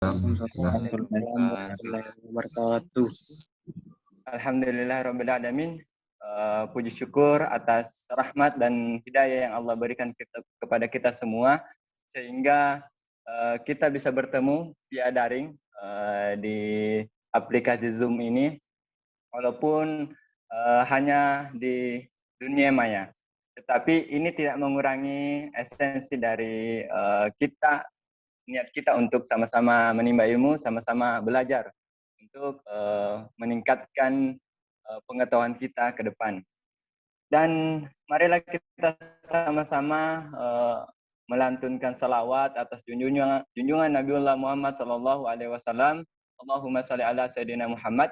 Waalaikumsalam warahmatullahi wabarakatuh. Alhamdulillah Rabbil Alamin. Puji syukur atas rahmat dan hidayah yang Allah berikan kepada kita semua, sehingga kita bisa bertemu via daring di aplikasi Zoom ini, walaupun hanya di dunia maya. Tetapi ini tidak mengurangi esensi dari niat kita untuk sama-sama menimba ilmu, sama-sama belajar untuk meningkatkan pengetahuan kita ke depan. Dan marilah kita sama-sama melantunkan salawat atas junjungan Nabiullah Muhammad Sallallahu Alaihi Wasallam. Allahumma salli ala Sayyidina Muhammad.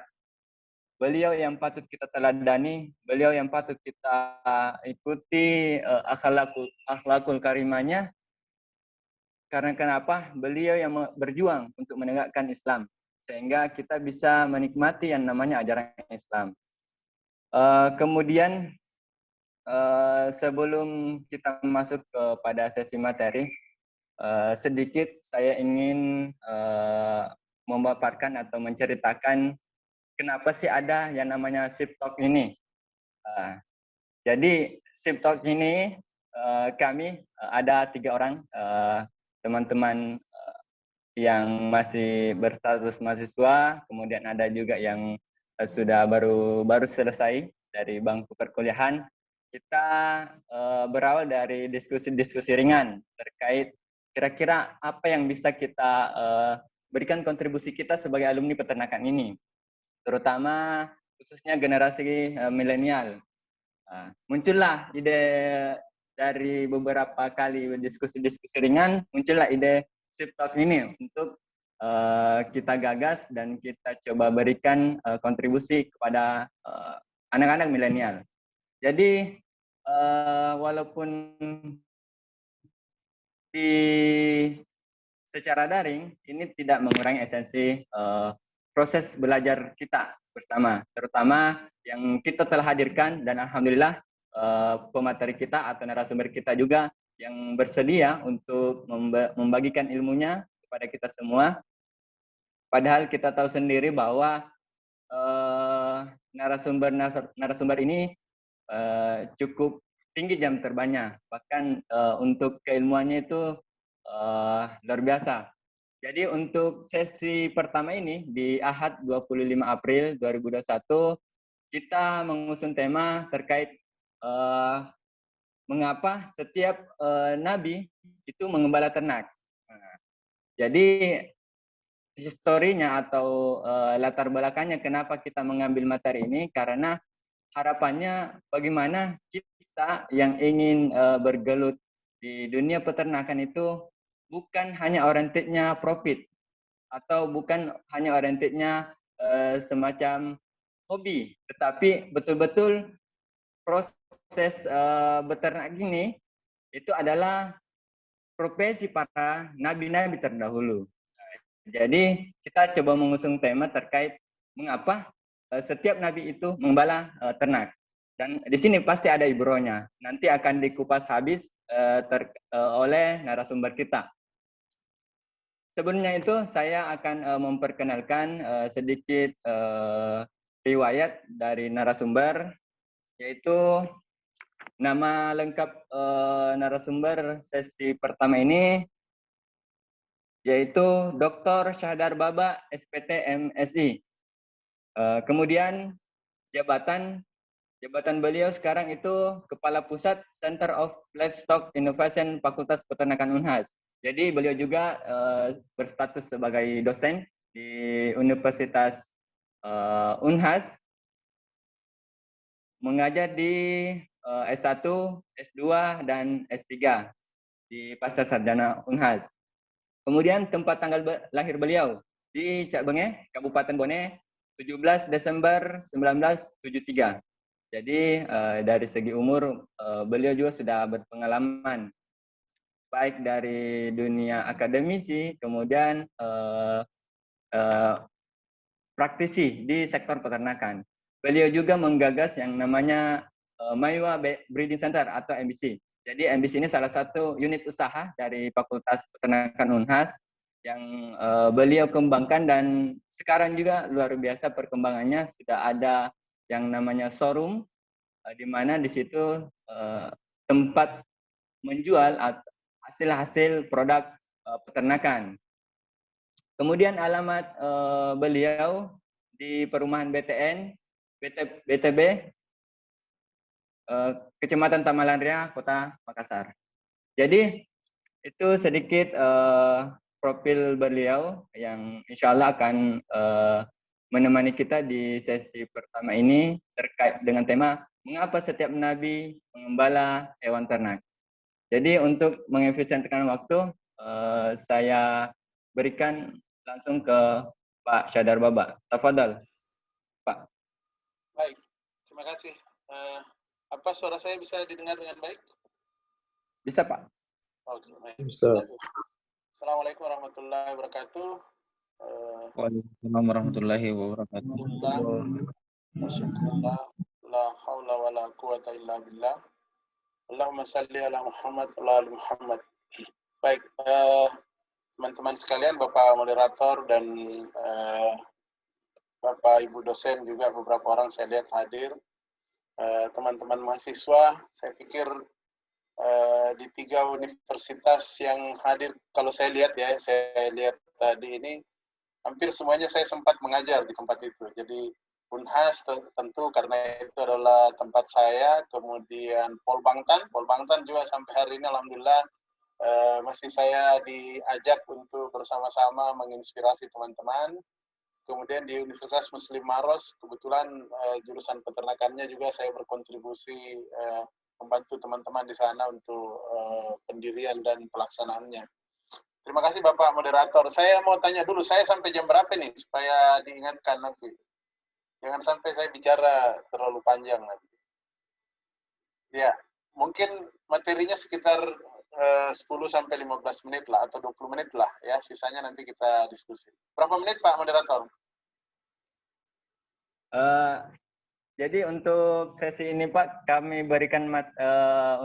Beliau yang patut kita teladani, beliau yang patut kita ikuti akhlakul karimahnya. Karena kenapa? Beliau yang berjuang untuk menegakkan Islam, sehingga kita bisa menikmati yang namanya ajaran Islam. Kemudian sebelum kita masuk kepada sesi materi, sedikit saya ingin memaparkan atau menceritakan kenapa sih ada yang namanya Sip Talk ini. Jadi Sip Talk ini kami ada 3 orang teman-teman yang masih berstatus mahasiswa, kemudian ada juga yang sudah baru selesai dari bangku perkuliahan. Kita berawal dari diskusi-diskusi ringan terkait kira-kira apa yang bisa kita berikan kontribusi kita sebagai alumni peternakan ini, terutama khususnya generasi milenial. Muncullah ide dari beberapa kali diskusi-diskusi ringan, muncullah ide Sip Talk ini untuk kita gagas dan kita coba berikan kontribusi kepada anak-anak milenial. Jadi walaupun di secara daring ini tidak mengurangi esensi proses belajar kita bersama, terutama yang kita telah hadirkan, dan alhamdulillah pemateri kita atau narasumber kita juga yang bersedia untuk membagikan ilmunya kepada kita semua. Padahal kita tahu sendiri bahwa narasumber ini cukup tinggi jam terbangnya, bahkan untuk keilmuannya itu luar biasa. Jadi untuk sesi pertama ini di Ahad 25 April 2021 kita mengusung tema terkait mengapa setiap nabi itu mengembala ternak. Jadi historinya atau latar belakangnya kenapa kita mengambil materi ini, karena harapannya bagaimana kita yang ingin bergelut di dunia peternakan itu bukan hanya orientednya profit atau bukan hanya orientednya semacam hobi, tetapi betul-betul proses beternak ini itu adalah profesi para nabi-nabi terdahulu. Jadi kita coba mengusung tema terkait mengapa setiap nabi itu mengembala ternak. Dan di sini pasti ada ibronya. Nanti akan dikupas habis oleh narasumber kita. Sebelumnya itu saya akan memperkenalkan sedikit riwayat dari narasumber, yaitu nama lengkap narasumber sesi pertama ini yaitu Dr. Syahdar Baba, SPT MSI. Kemudian jabatan beliau sekarang itu Kepala Pusat Center of Livestock Innovation Fakultas Peternakan Unhas. Jadi beliau juga berstatus sebagai dosen di Universitas Unhas, mengajar di S1, S2, dan S3 di Pasca Sarjana Unhas. Kemudian tempat tanggal lahir beliau di Cak Benge, Kabupaten Bone, 17 Desember 1973. Jadi dari segi umur beliau juga sudah berpengalaman baik dari dunia akademisi, kemudian praktisi di sektor peternakan. Beliau juga menggagas yang namanya Maiwa Breeding Center atau MBC. Jadi MBC ini salah satu unit usaha dari Fakultas Peternakan Unhas yang beliau kembangkan, dan sekarang juga luar biasa perkembangannya. Sudah ada yang namanya showroom, di mana di situ tempat menjual hasil-hasil produk peternakan. Kemudian alamat beliau di Perumahan BTN, BTB, Kecamatan Tamalanria, Kota Makassar. Jadi itu sedikit profil beliau yang insya Allah akan menemani kita di sesi pertama ini terkait dengan tema mengapa setiap nabi mengembala hewan ternak. Jadi untuk mengefisienkan waktu, saya berikan langsung ke Pak Syadar Baba. Tafadhal, Pak. Baik, terima kasih. Apa suara saya bisa didengar dengan baik? Bisa, Pak. Oke, baik. Bisa. Assalamualaikum warahmatullahi wabarakatuh. Waalaikumsalam warahmatullahi wabarakatuh. Alhamdulillah, la haula wa la quwata illa billah. Allahumma salli ala Muhammad wa ala Muhammad. Baik, teman-teman sekalian, Bapak moderator dan Bapak Ibu dosen juga beberapa orang saya lihat hadir. Teman-teman mahasiswa, saya pikir di 3 universitas yang hadir, kalau saya lihat tadi ini, hampir semuanya saya sempat mengajar di tempat itu. Jadi Unhas tentu karena itu adalah tempat saya, kemudian Polbangtan juga sampai hari ini alhamdulillah masih saya diajak untuk bersama-sama menginspirasi teman-teman. Kemudian di Universitas Muslim Maros, kebetulan jurusan peternakannya juga saya berkontribusi membantu teman-teman di sana untuk pendirian dan pelaksanaannya. Terima kasih Bapak moderator. Saya mau tanya dulu, saya sampai jam berapa nih supaya diingatkan nanti. Jangan sampai saya bicara terlalu panjang nanti. Ya, mungkin materinya sekitar 10-15 menit lah, atau 20 menit lah ya, sisanya nanti kita diskusi. Berapa menit Pak moderator? Jadi untuk sesi ini Pak, kami berikan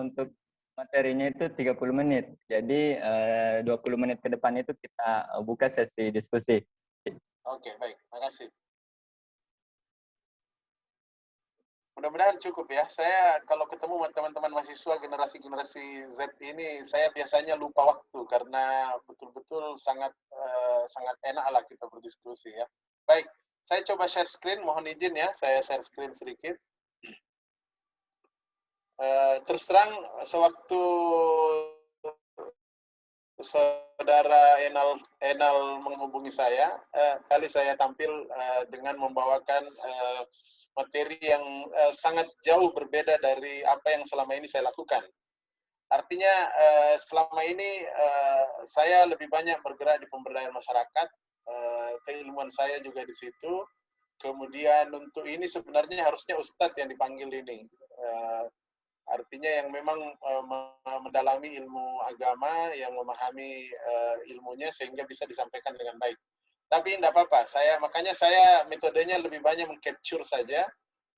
untuk materinya itu 30 menit. Jadi 20 menit ke depan itu kita buka sesi diskusi. Oke, baik. Makasih. Mudah-mudahan cukup ya. Saya kalau ketemu teman-teman mahasiswa generasi Z ini, saya biasanya lupa waktu karena betul-betul sangat enak lah kita berdiskusi ya. Baik, saya coba share screen. Mohon izin ya, saya share screen sedikit. Terus terang, sewaktu saudara Enal menghubungi saya, kali saya tampil dengan membawakan materi yang sangat jauh berbeda dari apa yang selama ini saya lakukan. Artinya selama ini saya lebih banyak bergerak di pemberdayaan masyarakat, keilmuan saya juga di situ. Kemudian untuk ini sebenarnya harusnya Ustadz yang dipanggil ini. Artinya yang memang mendalami ilmu agama, yang memahami ilmunya sehingga bisa disampaikan dengan baik. Tapi tidak apa-apa, makanya saya metodenya lebih banyak mengcapture saja,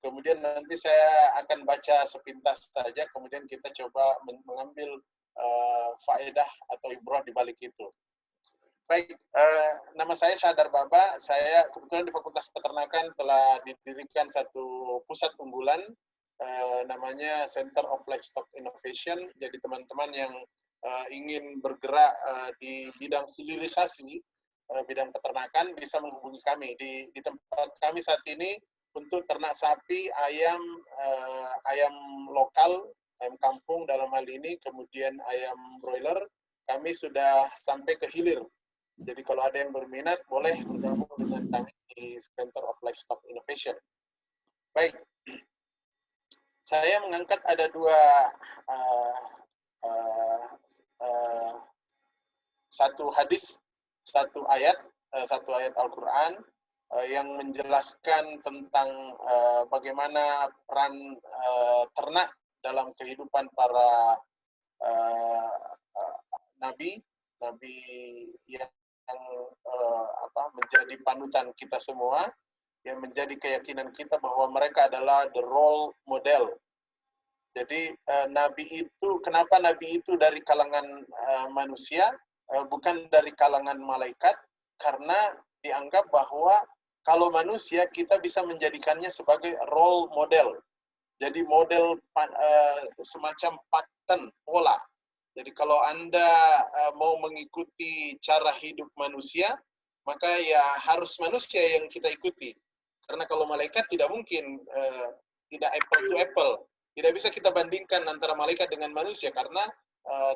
kemudian nanti saya akan baca sepintas saja, kemudian kita coba mengambil faedah atau ibrah di balik itu. Baik, nama saya Syadar Baba, saya kebetulan di Fakultas Peternakan telah didirikan satu pusat unggulan, namanya Center of Livestock Innovation. Jadi teman-teman yang ingin bergerak di bidang hilirisasi, bidang peternakan, bisa menghubungi kami. Di tempat kami saat ini untuk ternak sapi, ayam lokal, ayam kampung dalam hal ini, kemudian ayam broiler, kami sudah sampai ke hilir. Jadi kalau ada yang berminat, boleh bergabung dengan kami di Center of Livestock Innovation. Baik, saya mengangkat ada satu hadis, satu ayat Al-Quran yang menjelaskan tentang bagaimana peran ternak dalam kehidupan para nabi yang menjadi panutan kita semua, yang menjadi keyakinan kita bahwa mereka adalah the role model. Jadi nabi itu, kenapa nabi itu dari kalangan manusia? bukan dari kalangan malaikat, karena dianggap bahwa kalau manusia kita bisa menjadikannya sebagai role model. Jadi model semacam pattern, pola. Jadi kalau Anda mau mengikuti cara hidup manusia, maka ya harus manusia yang kita ikuti. Karena kalau malaikat tidak mungkin, tidak apple to apple. Tidak bisa kita bandingkan antara malaikat dengan manusia, karena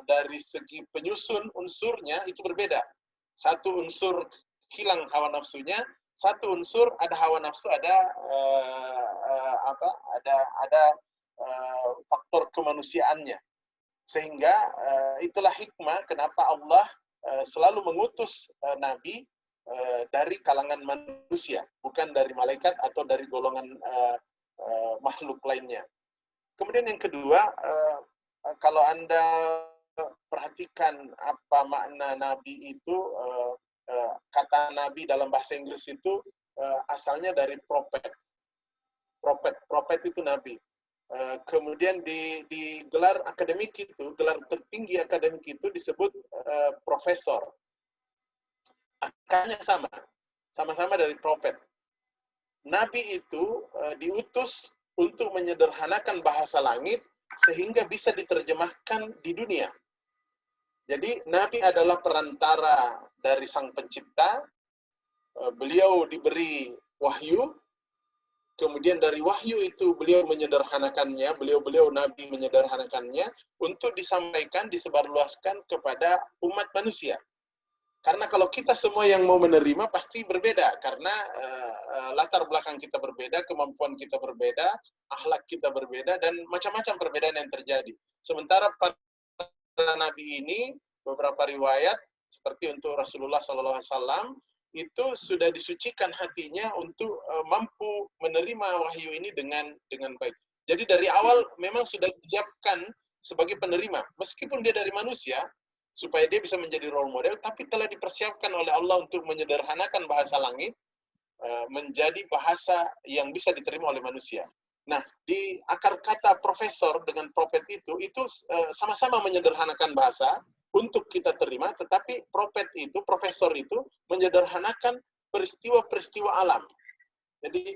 dari segi penyusun unsurnya itu berbeda. Satu unsur hilang hawa nafsunya, satu unsur ada hawa nafsu, ada faktor kemanusiaannya. Sehingga itulah hikmah kenapa Allah selalu mengutus nabi dari kalangan manusia, bukan dari malaikat atau dari golongan makhluk lainnya. Kemudian yang kedua, kalau Anda perhatikan apa makna nabi itu, kata nabi dalam bahasa Inggris itu asalnya dari prophet. Prophet itu nabi. Kemudian di gelar akademik itu, gelar tertinggi akademik itu disebut profesor. Akarnya sama-sama dari prophet. Nabi itu diutus untuk menyederhanakan bahasa langit sehingga bisa diterjemahkan di dunia. Jadi Nabi adalah perantara dari Sang Pencipta. Beliau diberi wahyu, kemudian dari wahyu itu beliau menyederhanakannya, beliau Nabi menyederhanakannya untuk disampaikan, disebarluaskan kepada umat manusia. Karena kalau kita semua yang mau menerima pasti berbeda, karena latar belakang kita berbeda, kemampuan kita berbeda, akhlak kita berbeda, dan macam-macam perbedaan yang terjadi. Sementara para nabi ini, beberapa riwayat, seperti untuk Rasulullah SAW, itu sudah disucikan hatinya untuk mampu menerima wahyu ini dengan baik. Jadi dari awal memang sudah disiapkan sebagai penerima, meskipun dia dari manusia, supaya dia bisa menjadi role model, tapi telah dipersiapkan oleh Allah untuk menyederhanakan bahasa langit menjadi bahasa yang bisa diterima oleh manusia. Nah, di akar kata profesor dengan prophet itu sama-sama menyederhanakan bahasa untuk kita terima, tetapi profesor itu menyederhanakan peristiwa-peristiwa alam. Jadi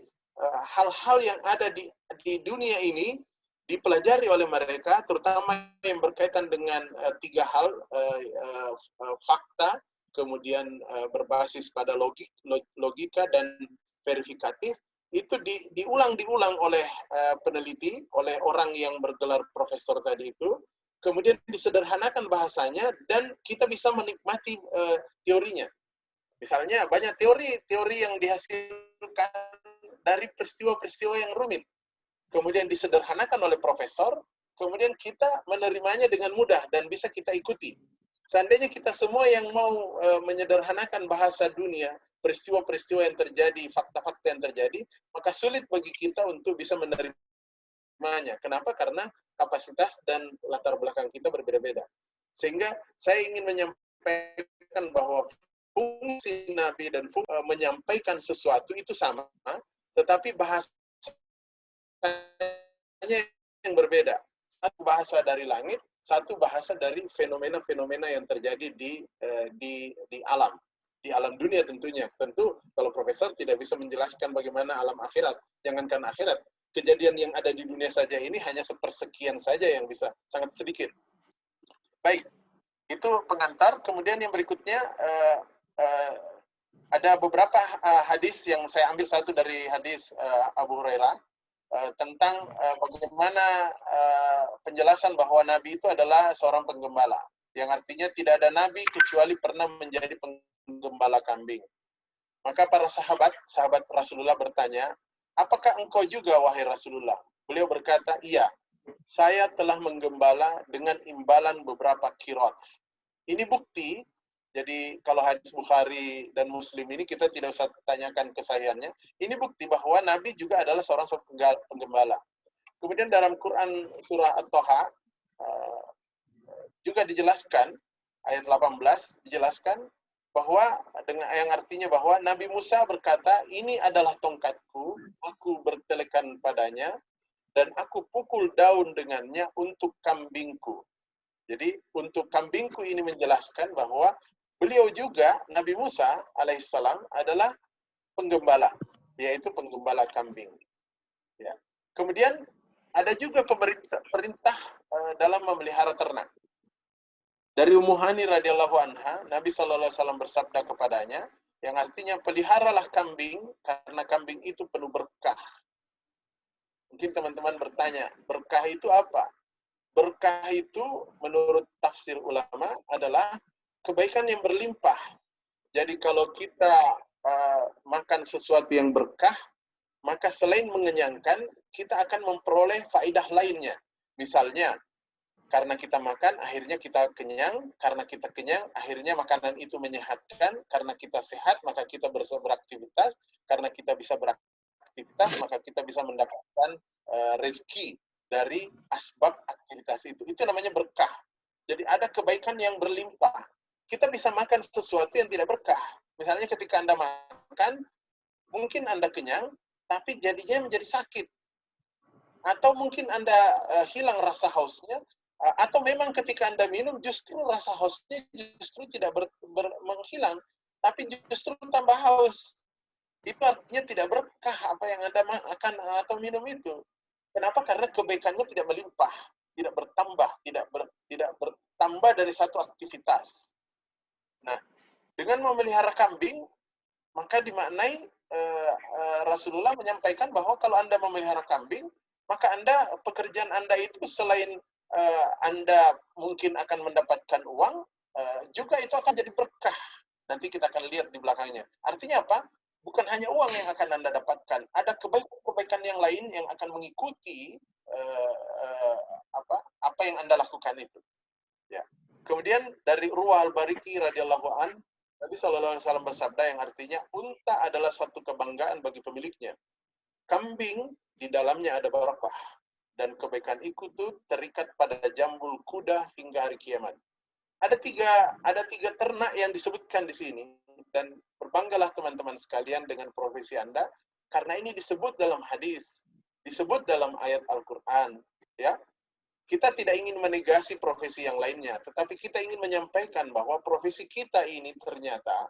hal-hal yang ada di dunia ini dipelajari oleh mereka, terutama yang berkaitan dengan tiga hal, fakta, kemudian berbasis pada logika dan verifikatif, itu diulang oleh peneliti, oleh orang yang bergelar profesor tadi itu, kemudian disederhanakan bahasanya, dan kita bisa menikmati teorinya. Misalnya banyak teori yang dihasilkan dari peristiwa-peristiwa yang rumit, kemudian disederhanakan oleh profesor, kemudian kita menerimanya dengan mudah dan bisa kita ikuti. Seandainya kita semua yang mau menyederhanakan bahasa dunia, peristiwa-peristiwa yang terjadi, fakta-fakta yang terjadi, maka sulit bagi kita untuk bisa menerimanya. Kenapa? Karena kapasitas dan latar belakang kita berbeda-beda. Sehingga saya ingin menyampaikan bahwa fungsi Nabi dan menyampaikan sesuatu itu sama, tetapi bahasa yang berbeda. Satu bahasa dari langit, satu bahasa dari fenomena-fenomena yang terjadi di alam dunia tentunya. Tentu kalau profesor tidak bisa menjelaskan bagaimana alam akhirat. Jangankan akhirat, kejadian yang ada di dunia saja ini hanya sepersekian saja yang bisa, sangat sedikit. Baik, itu pengantar. Kemudian yang berikutnya ada beberapa hadis yang saya ambil, satu dari hadis Abu Hurairah tentang bagaimana penjelasan bahwa Nabi itu adalah seorang penggembala, yang artinya tidak ada Nabi kecuali pernah menjadi penggembala kambing. Maka para sahabat Rasulullah bertanya, apakah engkau juga wahai Rasulullah? Beliau berkata, iya, saya telah menggembala dengan imbalan beberapa qirot. Ini bukti. Jadi kalau hadis Bukhari dan Muslim ini kita tidak usah tanyakan kesahihannya. Ini bukti bahwa Nabi juga adalah seorang penggembala. Kemudian dalam Quran surah At-Taha juga dijelaskan, ayat 18 dijelaskan bahwa dengan yang artinya bahwa Nabi Musa berkata, ini adalah tongkatku, aku bertelekan padanya, dan aku pukul daun dengannya untuk kambingku. Jadi untuk kambingku ini menjelaskan bahwa beliau juga, Nabi Musa alaihissalam adalah penggembala, yaitu penggembala kambing. Ya. Kemudian ada juga perintah dalam memelihara ternak. Dari Ummu Hani radhiyallahu anha, Nabi SAW bersabda kepadanya, yang artinya peliharalah kambing karena kambing itu penuh berkah. Mungkin teman-teman bertanya, berkah itu apa? Berkah itu menurut tafsir ulama adalah kebaikan yang berlimpah. Jadi kalau kita makan sesuatu yang berkah, maka selain mengenyangkan, kita akan memperoleh faedah lainnya. Misalnya, karena kita makan, akhirnya kita kenyang. Karena kita kenyang, akhirnya makanan itu menyehatkan. Karena kita sehat, maka kita bisa beraktivitas. Karena kita bisa beraktivitas, maka kita bisa mendapatkan rezeki dari asbab aktivitas itu. Itu namanya berkah. Jadi ada kebaikan yang berlimpah. Kita bisa makan sesuatu yang tidak berkah. Misalnya ketika Anda makan, mungkin Anda kenyang, tapi jadinya menjadi sakit. Atau mungkin Anda hilang rasa hausnya, atau memang ketika Anda minum justru rasa hausnya justru tidak menghilang, tapi justru tambah haus. Itu artinya tidak berkah apa yang Anda makan atau minum itu. Kenapa? Karena kebaikannya tidak melimpah, tidak bertambah, tidak bertambah dari satu aktivitas. Nah, dengan memelihara kambing, maka dimaknai Rasulullah menyampaikan bahwa kalau Anda memelihara kambing, maka pekerjaan Anda itu selain Anda mungkin akan mendapatkan uang, juga itu akan jadi berkah. Nanti kita akan lihat di belakangnya. Artinya apa? Bukan hanya uang yang akan Anda dapatkan, ada kebaikan-kebaikan yang lain yang akan mengikuti apa yang Anda lakukan itu. Ya. Kemudian dari Urwah al-Bariki radhiyallahu an, Nabi SAW bersabda yang artinya unta adalah satu kebanggaan bagi pemiliknya. Kambing di dalamnya ada barakah dan kebaikan itu terikat pada jambul kuda hingga hari kiamat. Ada tiga ternak yang disebutkan di sini, dan berbanggalah teman-teman sekalian dengan profesi Anda karena ini disebut dalam hadis, disebut dalam ayat Al-Qur'an, ya. Kita tidak ingin menegasi profesi yang lainnya, tetapi kita ingin menyampaikan bahwa profesi kita ini ternyata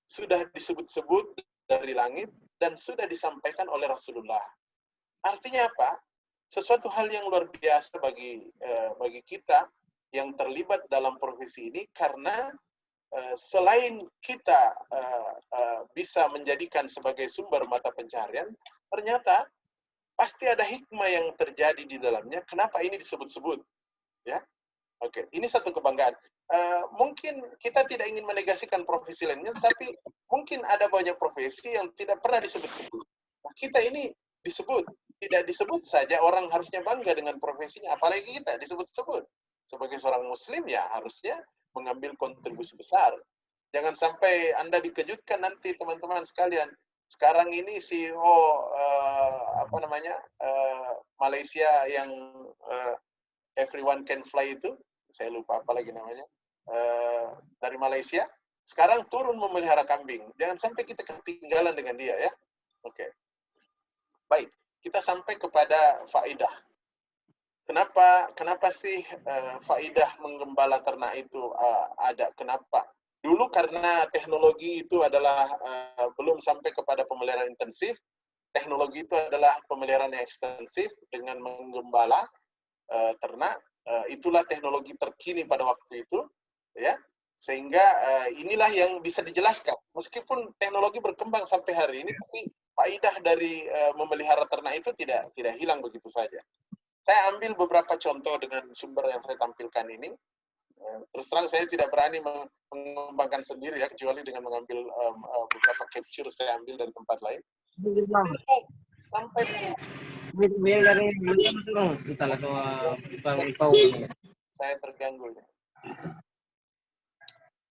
sudah disebut-sebut dari langit dan sudah disampaikan oleh Rasulullah. Artinya apa? Sesuatu hal yang luar biasa bagi kita yang terlibat dalam profesi ini, karena selain kita bisa menjadikan sebagai sumber mata pencaharian, ternyata pasti ada hikmah yang terjadi di dalamnya. Kenapa ini disebut-sebut? Ya, oke. Ini satu kebanggaan. Mungkin kita tidak ingin menegasikan profesi lainnya, tapi mungkin ada banyak profesi yang tidak pernah disebut-sebut. Nah, kita ini disebut. Tidak disebut saja orang harusnya bangga dengan profesinya, apalagi kita disebut-sebut. Sebagai seorang muslim ya harusnya mengambil kontribusi besar. Jangan sampai Anda dikejutkan nanti teman-teman sekalian. Sekarang ini CEO Malaysia yang Everyone Can Fly itu, saya lupa apa lagi namanya, dari Malaysia, sekarang turun memelihara kambing. Jangan sampai kita ketinggalan dengan dia ya. Oke. Baik, kita sampai kepada faidah. Kenapa sih faidah menggembala ternak itu ada? Kenapa? Dulu karena teknologi itu adalah belum sampai kepada pemeliharaan intensif. Teknologi itu adalah pemeliharaan yang ekstensif dengan menggembala ternak. Itulah teknologi terkini pada waktu itu, ya. Sehingga inilah yang bisa dijelaskan. Meskipun teknologi berkembang sampai hari ini, tapi faidah dari memelihara ternak itu tidak hilang begitu saja. Saya ambil beberapa contoh dengan sumber yang saya tampilkan ini. Terus terang saya tidak berani mengembangkan sendiri ya, kecuali dengan mengambil beberapa capture saya ambil dari tempat lain. Sampai saya terganggu.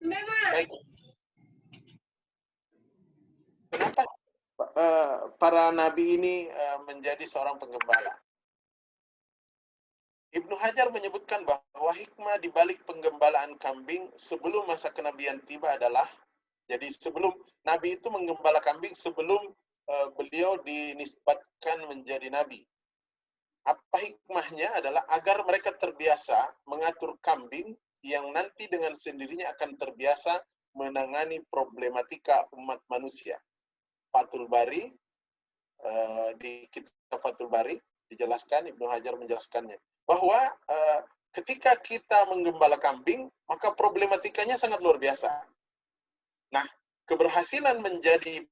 Baik. Kenapa para nabi ini menjadi seorang penggembala? Ibnu Hajar menyebutkan bahwa hikmah di balik penggembalaan kambing sebelum masa kenabian tiba adalah, jadi sebelum Nabi itu menggembala kambing sebelum beliau dinisbatkan menjadi Nabi. Apa hikmahnya adalah agar mereka terbiasa mengatur kambing yang nanti dengan sendirinya akan terbiasa menangani problematika umat manusia. Fathul Bari, di kitab Fathul Bari dijelaskan, Ibnu Hajar menjelaskannya, bahwa ketika kita menggembala kambing, maka problematikanya sangat luar biasa. Nah, keberhasilan menjadi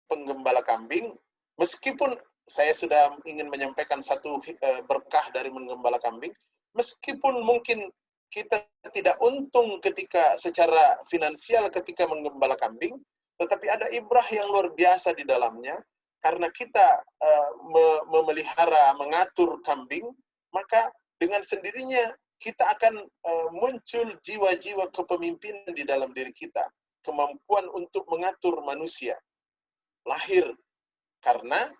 penggembala kambing, meskipun saya sudah ingin menyampaikan satu berkah dari menggembala kambing, meskipun mungkin kita tidak untung ketika secara finansial ketika menggembala kambing, tetapi ada ibrah yang luar biasa di dalamnya, karena kita memelihara, mengatur kambing, maka dengan sendirinya kita akan muncul jiwa-jiwa kepemimpinan di dalam diri kita, kemampuan untuk mengatur manusia lahir karena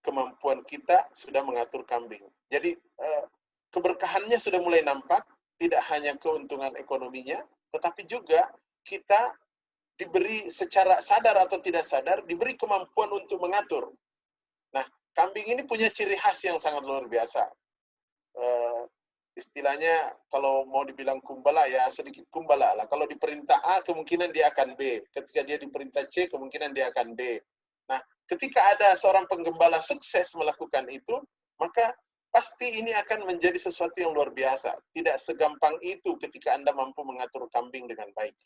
kemampuan kita sudah mengatur kambing. Jadi keberkahannya sudah mulai nampak, tidak hanya keuntungan ekonominya, tetapi juga kita diberi secara sadar atau tidak sadar, diberi kemampuan untuk mengatur. Nah, kambing ini punya ciri khas yang sangat luar biasa. Istilahnya kalau mau dibilang kumbala, ya sedikit kumbala lah. Kalau diperintah A, kemungkinan dia akan B. Ketika dia diperintah C, kemungkinan dia akan D. Nah, ketika ada seorang penggembala sukses melakukan itu, maka pasti ini akan menjadi sesuatu yang luar biasa. Tidak segampang itu ketika Anda mampu mengatur kambing dengan baik.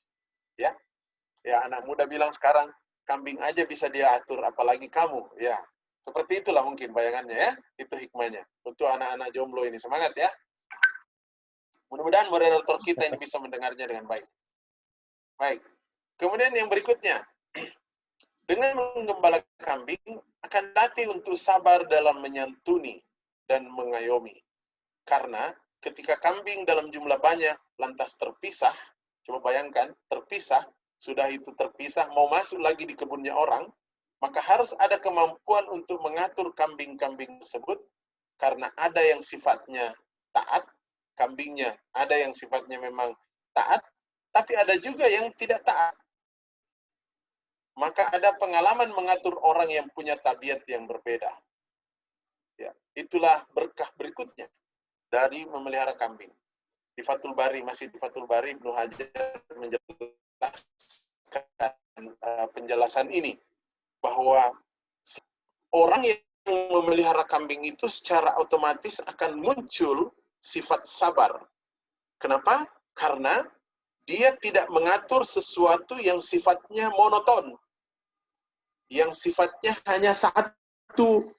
Ya, anak muda bilang sekarang, kambing aja bisa dia atur, apalagi kamu. Ya, seperti itulah mungkin bayangannya ya. Itu hikmahnya. Untuk anak-anak jomblo ini, semangat ya. Mudah-mudahan moderator kita ini bisa mendengarnya dengan baik. Baik. Kemudian yang berikutnya, dengan menggembala kambing akan latih untuk sabar dalam menyantuni dan mengayomi. Karena ketika kambing dalam jumlah banyak lantas terpisah, coba bayangkan, terpisah, sudah itu terpisah, mau masuk lagi di kebunnya orang, maka harus ada kemampuan untuk mengatur kambing-kambing tersebut, karena ada yang sifatnya taat, kambingnya ada yang sifatnya memang taat, tapi ada juga yang tidak taat. Maka ada pengalaman mengatur orang yang punya tabiat yang berbeda. Ya, itulah berkah berikutnya dari memelihara kambing. Di Fathul Bari, masih di Fathul Bari, Ibnu Hajar menjelaskan penjelasan ini, bahwa orang yang memelihara kambing itu secara otomatis akan muncul sifat sabar. Kenapa? Karena dia tidak mengatur sesuatu yang sifatnya monoton, yang sifatnya hanya satu,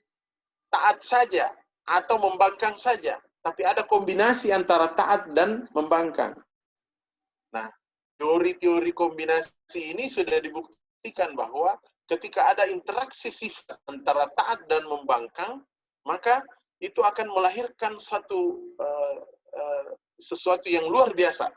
taat saja atau membangkang saja, tapi ada kombinasi antara taat dan membangkang. Nah, teori-teori kombinasi ini sudah dibuktikan bahwa ketika ada interaksi sifat antara taat dan membangkang, maka itu akan melahirkan sesuatu yang luar biasa.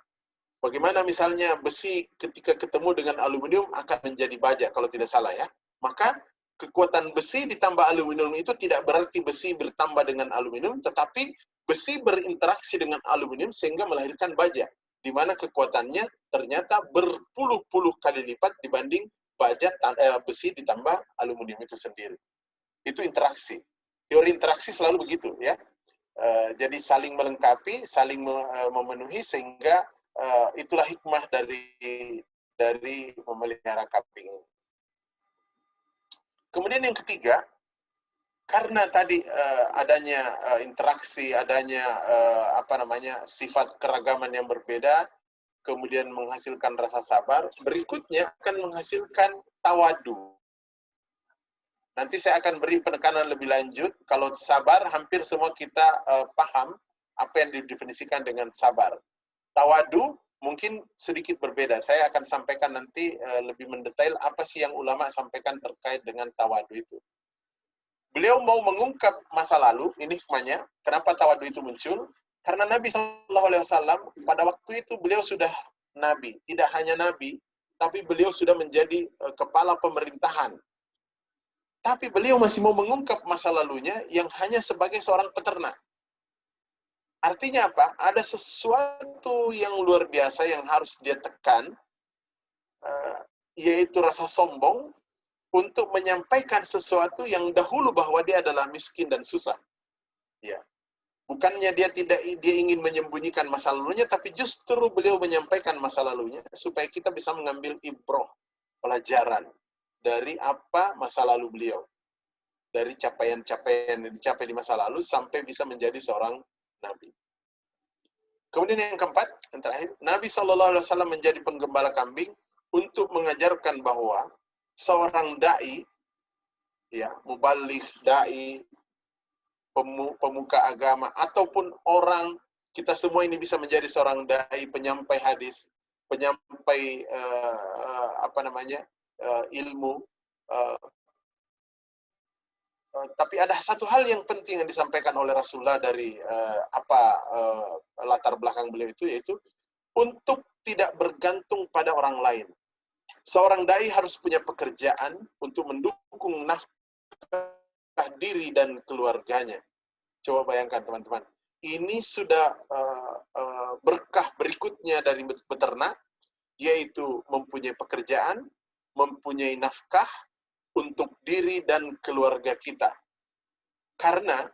Bagaimana misalnya besi ketika ketemu dengan aluminium akan menjadi baja, kalau tidak salah ya. Maka kekuatan besi ditambah aluminium itu tidak berarti besi bertambah dengan aluminium, tetapi besi berinteraksi dengan aluminium sehingga melahirkan baja, di mana kekuatannya ternyata berpuluh-puluh kali lipat dibanding baja besi ditambah aluminium itu sendiri. Itu interaksi. Teori interaksi selalu begitu ya. Jadi saling melengkapi, saling memenuhi, sehingga itulah hikmah dari memelihara kambing ini. Kemudian yang ketiga, karena tadi adanya interaksi, adanya sifat keragaman yang berbeda, kemudian menghasilkan rasa sabar, berikutnya akan menghasilkan tawadu. Nanti saya akan beri penekanan lebih lanjut. Kalau sabar, hampir semua kita paham apa yang didefinisikan dengan sabar. Tawadu mungkin sedikit berbeda. Saya akan sampaikan nanti lebih mendetail apa sih yang ulama sampaikan terkait dengan tawadu itu. Beliau mau mengungkap masa lalu, ini hikmahnya, kenapa tawadu itu muncul? Karena Nabi SAW pada waktu itu beliau sudah Nabi. Tidak hanya Nabi, tapi beliau sudah menjadi kepala pemerintahan. Tapi beliau masih mau mengungkap masa lalunya yang hanya sebagai seorang peternak. Artinya apa? Ada sesuatu yang luar biasa yang harus dia tekan, yaitu rasa sombong, untuk menyampaikan sesuatu yang dahulu bahwa dia adalah miskin dan susah. Ya. Bukannya dia ingin menyembunyikan masa lalunya, tapi justru beliau menyampaikan masa lalunya supaya kita bisa mengambil ibroh, pelajaran dari apa masa lalu beliau, dari capaian-capaian yang dicapai di masa lalu sampai bisa menjadi seorang nabi. Kemudian yang keempat, yang terakhir, Nabi SAW menjadi penggembala kambing untuk mengajarkan bahwa seorang dai, ya, mubaligh, dai, pemuka agama, ataupun orang, kita semua ini bisa menjadi seorang dai, penyampai hadis, penyampai ilmu. Tapi ada satu hal yang penting yang disampaikan oleh Rasulullah dari latar belakang beliau itu, yaitu untuk tidak bergantung pada orang lain. Seorang dai harus punya pekerjaan untuk mendukung nafkah diri dan keluarganya. Coba bayangkan teman-teman, ini sudah berkah berikutnya dari beternak, yaitu mempunyai pekerjaan, mempunyai nafkah untuk diri dan keluarga kita. Karena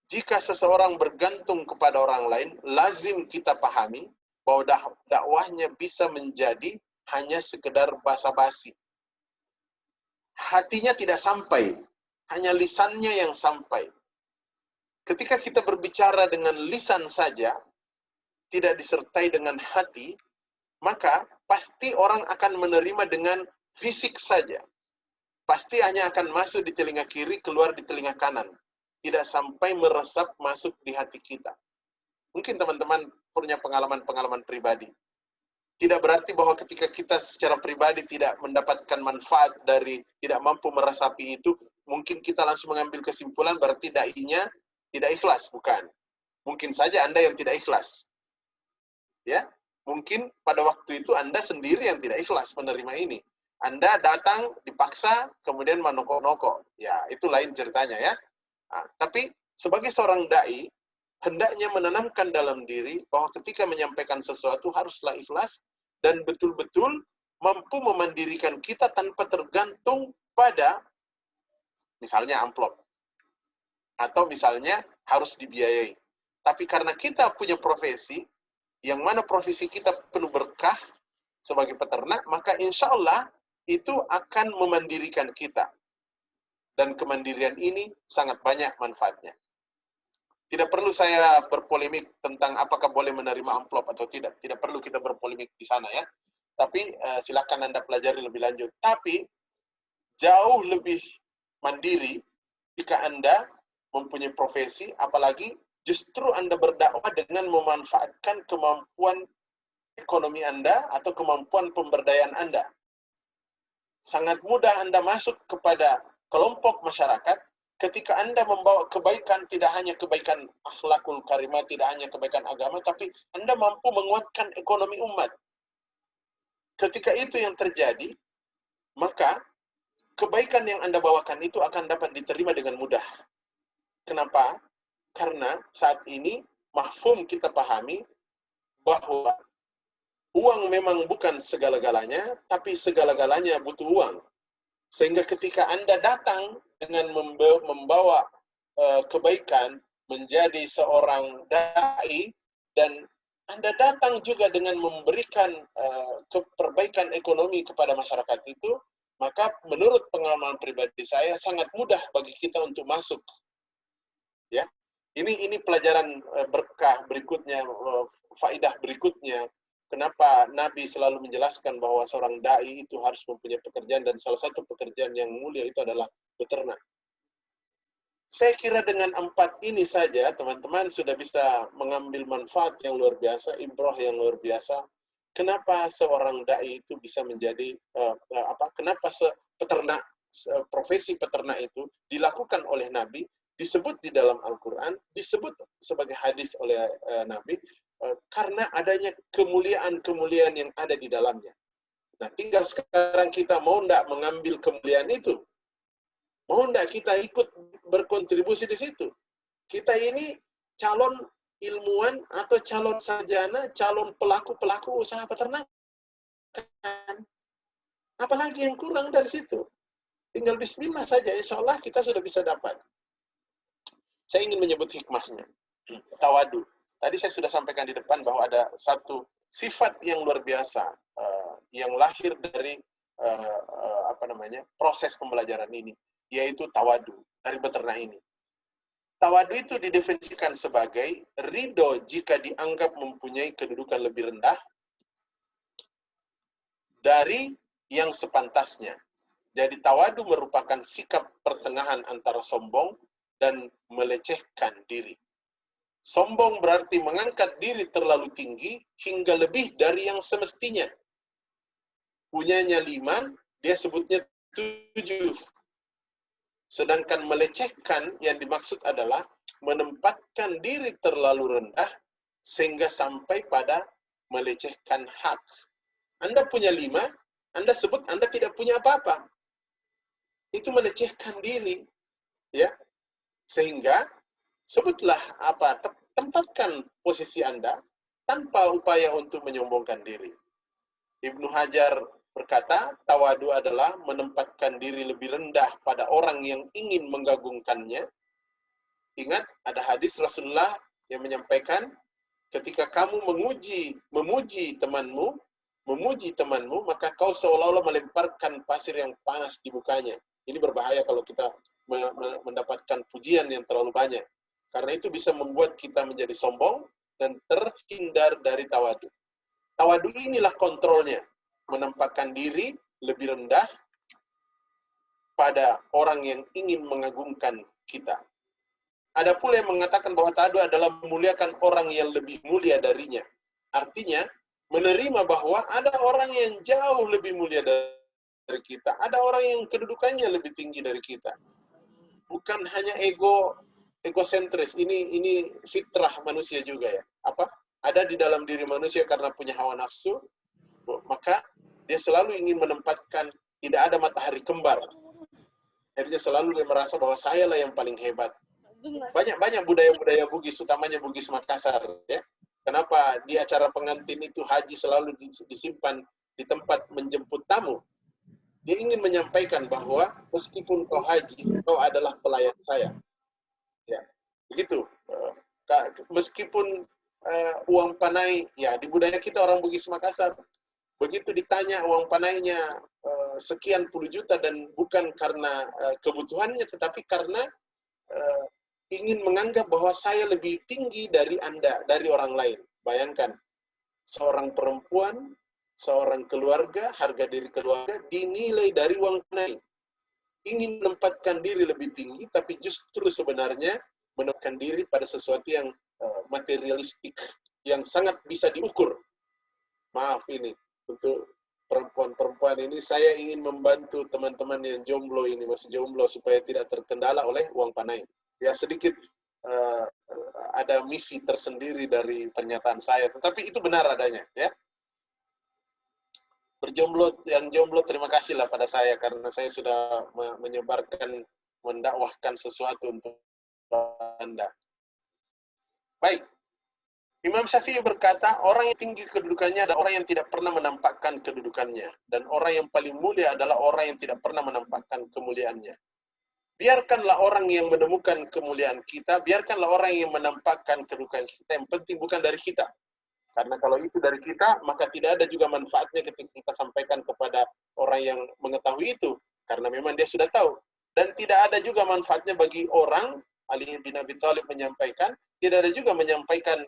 jika seseorang bergantung kepada orang lain, lazim kita pahami bahwa dakwahnya bisa menjadi hanya sekedar basa-basi. Hatinya tidak sampai, hanya lisannya yang sampai. Ketika kita berbicara dengan lisan saja, tidak disertai dengan hati, maka pasti orang akan menerima dengan fisik saja. Pasti hanya akan masuk di telinga kiri, keluar di telinga kanan. Tidak sampai meresap masuk di hati kita. Mungkin teman-teman punya pengalaman-pengalaman pribadi. Tidak berarti bahwa ketika kita secara pribadi tidak mendapatkan manfaat dari tidak mampu meresapi itu, mungkin kita langsung mengambil kesimpulan berarti dai-nya tidak ikhlas, bukan. Mungkin saja Anda yang tidak ikhlas. Ya, mungkin pada waktu itu Anda sendiri yang tidak ikhlas menerima ini. Anda datang dipaksa, kemudian menokok-nokok. Ya, itu lain ceritanya ya. Nah, tapi sebagai seorang dai, hendaknya menanamkan dalam diri bahwa ketika menyampaikan sesuatu haruslah ikhlas dan betul-betul mampu memandirikan kita tanpa tergantung pada misalnya amplop. Atau misalnya harus dibiayai. Tapi karena kita punya profesi, yang mana profesi kita penuh berkah sebagai peternak, maka insya Allah itu akan memandirikan kita. Dan kemandirian ini sangat banyak manfaatnya. Tidak perlu saya berpolemik tentang apakah boleh menerima amplop atau tidak. Tidak perlu kita berpolemik di sana ya. Tapi silakan Anda pelajari lebih lanjut. Tapi jauh lebih mandiri jika Anda mempunyai profesi, apalagi justru Anda berdakwah dengan memanfaatkan kemampuan ekonomi Anda atau kemampuan pemberdayaan Anda. Sangat mudah Anda masuk kepada kelompok masyarakat ketika Anda membawa kebaikan, tidak hanya kebaikan akhlakul karimah, tidak hanya kebaikan agama, tapi Anda mampu menguatkan ekonomi umat. Ketika itu yang terjadi, maka kebaikan yang Anda bawakan itu akan dapat diterima dengan mudah. Kenapa? Karena saat ini mafhum kita pahami bahwa uang memang bukan segala-galanya, tapi segala-galanya butuh uang. Sehingga ketika Anda datang dengan membawa kebaikan, menjadi seorang dai, dan Anda datang juga dengan memberikan perbaikan ekonomi kepada masyarakat itu, maka menurut pengalaman pribadi saya sangat mudah bagi kita untuk masuk. Ya, ini pelajaran berkah berikutnya, faidah berikutnya. Kenapa Nabi selalu menjelaskan bahwa seorang dai itu harus mempunyai pekerjaan, dan salah satu pekerjaan yang mulia itu adalah beternak. Saya kira dengan 4 ini saja teman-teman sudah bisa mengambil manfaat yang luar biasa, ibroh yang luar biasa. Kenapa seorang dai itu bisa menjadi kenapa peternak, profesi peternak itu dilakukan oleh Nabi, disebut di dalam Al-Quran, disebut sebagai hadis oleh Nabi, karena adanya kemuliaan-kemuliaan yang ada di dalamnya. Nah, tinggal sekarang kita mau tidak mengambil kemuliaan itu? Mau tidak kita ikut berkontribusi di situ? Kita ini calon ilmuwan atau calon sarjana, calon pelaku-pelaku usaha peternakan. Apalagi yang kurang dari situ? Tinggal bismillah saja, insya Allah kita sudah bisa dapat. Saya ingin menyebut hikmahnya. Tawadu. Tadi saya sudah sampaikan di depan bahwa ada satu sifat yang luar biasa yang lahir dari proses pembelajaran ini, yaitu tawadu dari beternak ini. Tawadu itu didefinisikan sebagai ridho jika dianggap mempunyai kedudukan lebih rendah dari yang sepantasnya. Jadi tawadu merupakan sikap pertengahan antara sombong dan melecehkan diri. Sombong berarti mengangkat diri terlalu tinggi hingga lebih dari yang semestinya. Punyanya 5, dia sebutnya 7. Sedangkan melecehkan yang dimaksud adalah menempatkan diri terlalu rendah sehingga sampai pada melecehkan hak. Anda punya 5, Anda sebut Anda tidak punya apa-apa. Itu melecehkan diri, ya. Sehingga sebutlah tempatkan posisi Anda tanpa upaya untuk menyombongkan diri. Ibnu Hajar berkata, tawadu adalah menempatkan diri lebih rendah pada orang yang ingin menggagungkannya. Ingat, ada hadis Rasulullah yang menyampaikan, ketika kamu memuji temanmu, maka kau seolah-olah melemparkan pasir yang panas di mukanya. Ini berbahaya kalau kita mendapatkan pujian yang terlalu banyak. Karena itu bisa membuat kita menjadi sombong dan terhindar dari tawadu. Tawadu inilah kontrolnya. Menempatkan diri lebih rendah pada orang yang ingin mengagungkan kita. Ada pula yang mengatakan bahwa tawadu adalah memuliakan orang yang lebih mulia darinya. Artinya, menerima bahwa ada orang yang jauh lebih mulia dari kita. Ada orang yang kedudukannya lebih tinggi dari kita. Bukan hanya egosentris. Ini fitrah manusia juga ya. Ada di dalam diri manusia karena punya hawa nafsu, maka dia selalu ingin menempatkan, tidak ada matahari kembar. Akhirnya selalu dia merasa bahwa saya lah yang paling hebat. Banyak budaya-budaya Bugis, utamanya Bugis Makassar, ya. Kenapa di acara pengantin itu haji selalu disimpan di tempat menjemput tamu? Dia ingin menyampaikan bahwa meskipun kau haji, kau adalah pelayan saya. Ya, begitu. Meskipun uang panai, ya di budaya kita orang Bugis Makassar, begitu ditanya uang panainya sekian puluh juta dan bukan karena kebutuhannya, tetapi karena ingin menganggap bahwa saya lebih tinggi dari Anda, dari orang lain. Bayangkan, seorang perempuan, seorang keluarga, harga diri keluarga dinilai dari uang panai. Ingin menempatkan diri lebih tinggi, tapi justru sebenarnya menempatkan diri pada sesuatu yang materialistik, yang sangat bisa diukur. Maaf ini, untuk perempuan-perempuan ini, saya ingin membantu teman-teman yang jomblo ini, masih jomblo, supaya tidak terkendala oleh uang panai. Ya, sedikit ada misi tersendiri dari pernyataan saya, tetapi itu benar adanya, ya. Yang jomblo, terima kasihlah pada saya, karena saya sudah menyebarkan, mendakwahkan sesuatu untuk Anda. Baik. Imam Syafi'i berkata, orang yang tinggi kedudukannya adalah orang yang tidak pernah menampakkan kedudukannya. Dan orang yang paling mulia adalah orang yang tidak pernah menampakkan kemuliaannya. Biarkanlah orang yang menemukan kemuliaan kita, biarkanlah orang yang menampakkan kedudukan kita, yang penting bukan dari kita. Karena kalau itu dari kita, maka tidak ada juga manfaatnya ketika kita sampaikan kepada orang yang mengetahui itu. Karena memang dia sudah tahu. Dan tidak ada juga manfaatnya bagi orang, Ali bin Abi Thalib menyampaikan, tidak ada juga menyampaikan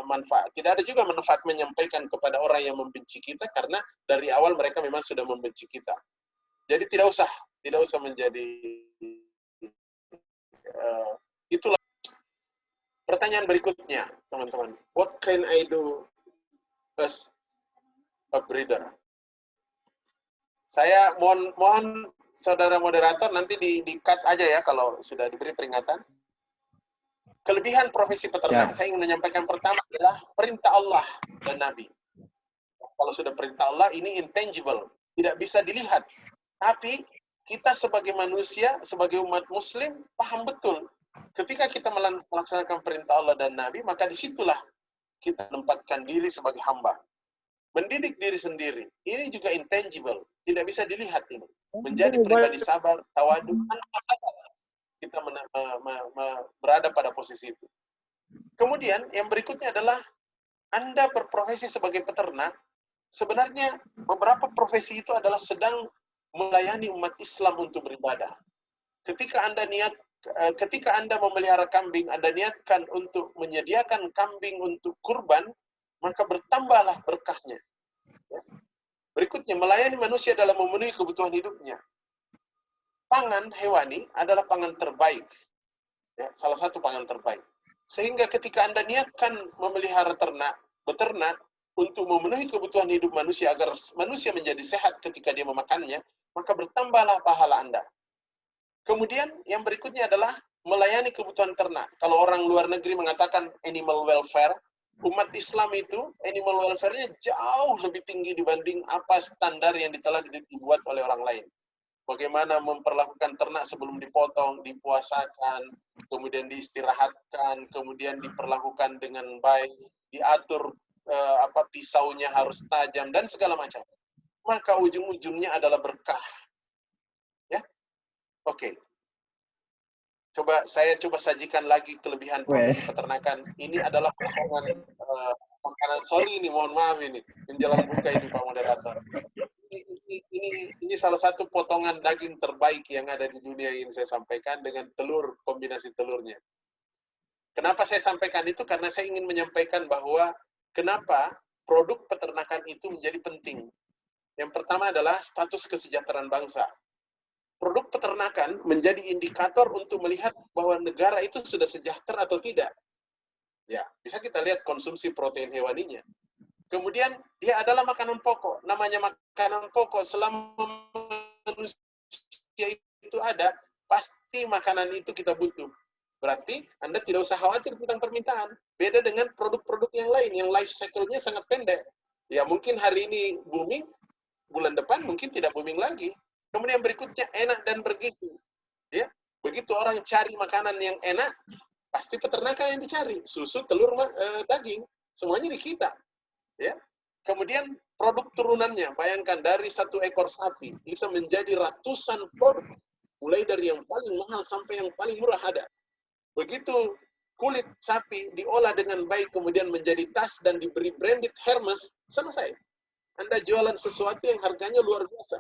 manfaat. Tidak ada juga manfaat menyampaikan kepada orang yang membenci kita, karena dari awal mereka memang sudah membenci kita. Jadi tidak usah menjadi itulah. Pertanyaan berikutnya, teman-teman. What can I do as a breeder? Saya mohon saudara moderator nanti di-cut aja ya kalau sudah diberi peringatan. Kelebihan profesi peternak, saya ingin menyampaikan pertama adalah perintah Allah dan Nabi. Kalau sudah perintah Allah, ini intangible, tidak bisa dilihat. Tapi kita sebagai manusia, sebagai umat muslim, paham betul. Ketika kita melaksanakan perintah Allah dan Nabi, maka disitulah kita menempatkan diri sebagai hamba. Mendidik diri sendiri, ini juga intangible, tidak bisa dilihat ini. Menjadi pribadi sabar, tawadu, tanpa sadar. kita berada pada posisi itu. Kemudian yang berikutnya adalah Anda berprofesi sebagai peternak. Sebenarnya beberapa profesi itu adalah sedang melayani umat Islam untuk beribadah. Ketika Anda memelihara kambing, Anda niatkan untuk menyediakan kambing untuk kurban, maka bertambahlah berkahnya. Ya. Berikutnya, melayani manusia dalam memenuhi kebutuhan hidupnya. Pangan hewani adalah pangan terbaik. Ya, salah satu pangan terbaik. Sehingga ketika Anda niatkan memelihara beternak, untuk memenuhi kebutuhan hidup manusia agar manusia menjadi sehat ketika dia memakannya, maka bertambahlah pahala Anda. Kemudian yang berikutnya adalah melayani kebutuhan ternak. Kalau orang luar negeri mengatakan animal welfare, umat Islam itu animal welfare-nya jauh lebih tinggi dibanding apa standar yang telah dibuat oleh orang lain. Bagaimana memperlakukan ternak sebelum dipotong, dipuasakan, kemudian diistirahatkan, kemudian diperlakukan dengan baik, diatur pisaunya harus tajam dan segala macam. Maka ujung-ujungnya adalah berkah. Ya, oke. Saya coba sajikan lagi kelebihan produk peternakan. Ini adalah potongan makanan. Sorry ini, mohon maaf ini menjelang buka ini Pak Moderator. Ini salah satu potongan daging terbaik yang ada di dunia yang saya sampaikan dengan telur, kombinasi telurnya. Kenapa saya sampaikan itu? Karena saya ingin menyampaikan bahwa kenapa produk peternakan itu menjadi penting. Yang pertama adalah status kesejahteraan bangsa. Produk peternakan menjadi indikator untuk melihat bahwa negara itu sudah sejahtera atau tidak. Ya, bisa kita lihat konsumsi protein hewaninya. Kemudian dia adalah makanan pokok. Namanya makanan pokok, selama manusia itu ada, pasti makanan itu kita butuh. Berarti Anda tidak usah khawatir tentang permintaan. Beda dengan produk-produk yang lain, yang life cycle-nya sangat pendek. Ya mungkin hari ini booming, bulan depan mungkin tidak booming lagi. Kemudian berikutnya enak dan bergizi. Ya, begitu orang cari makanan yang enak, pasti peternakan yang dicari. Susu, telur, daging, semuanya di kita. Ya. Kemudian produk turunannya, bayangkan dari satu ekor sapi bisa menjadi ratusan produk, mulai dari yang paling mahal sampai yang paling murah ada. Begitu kulit sapi diolah dengan baik, kemudian menjadi tas dan diberi branded Hermes, selesai. Anda jualan sesuatu yang harganya luar biasa.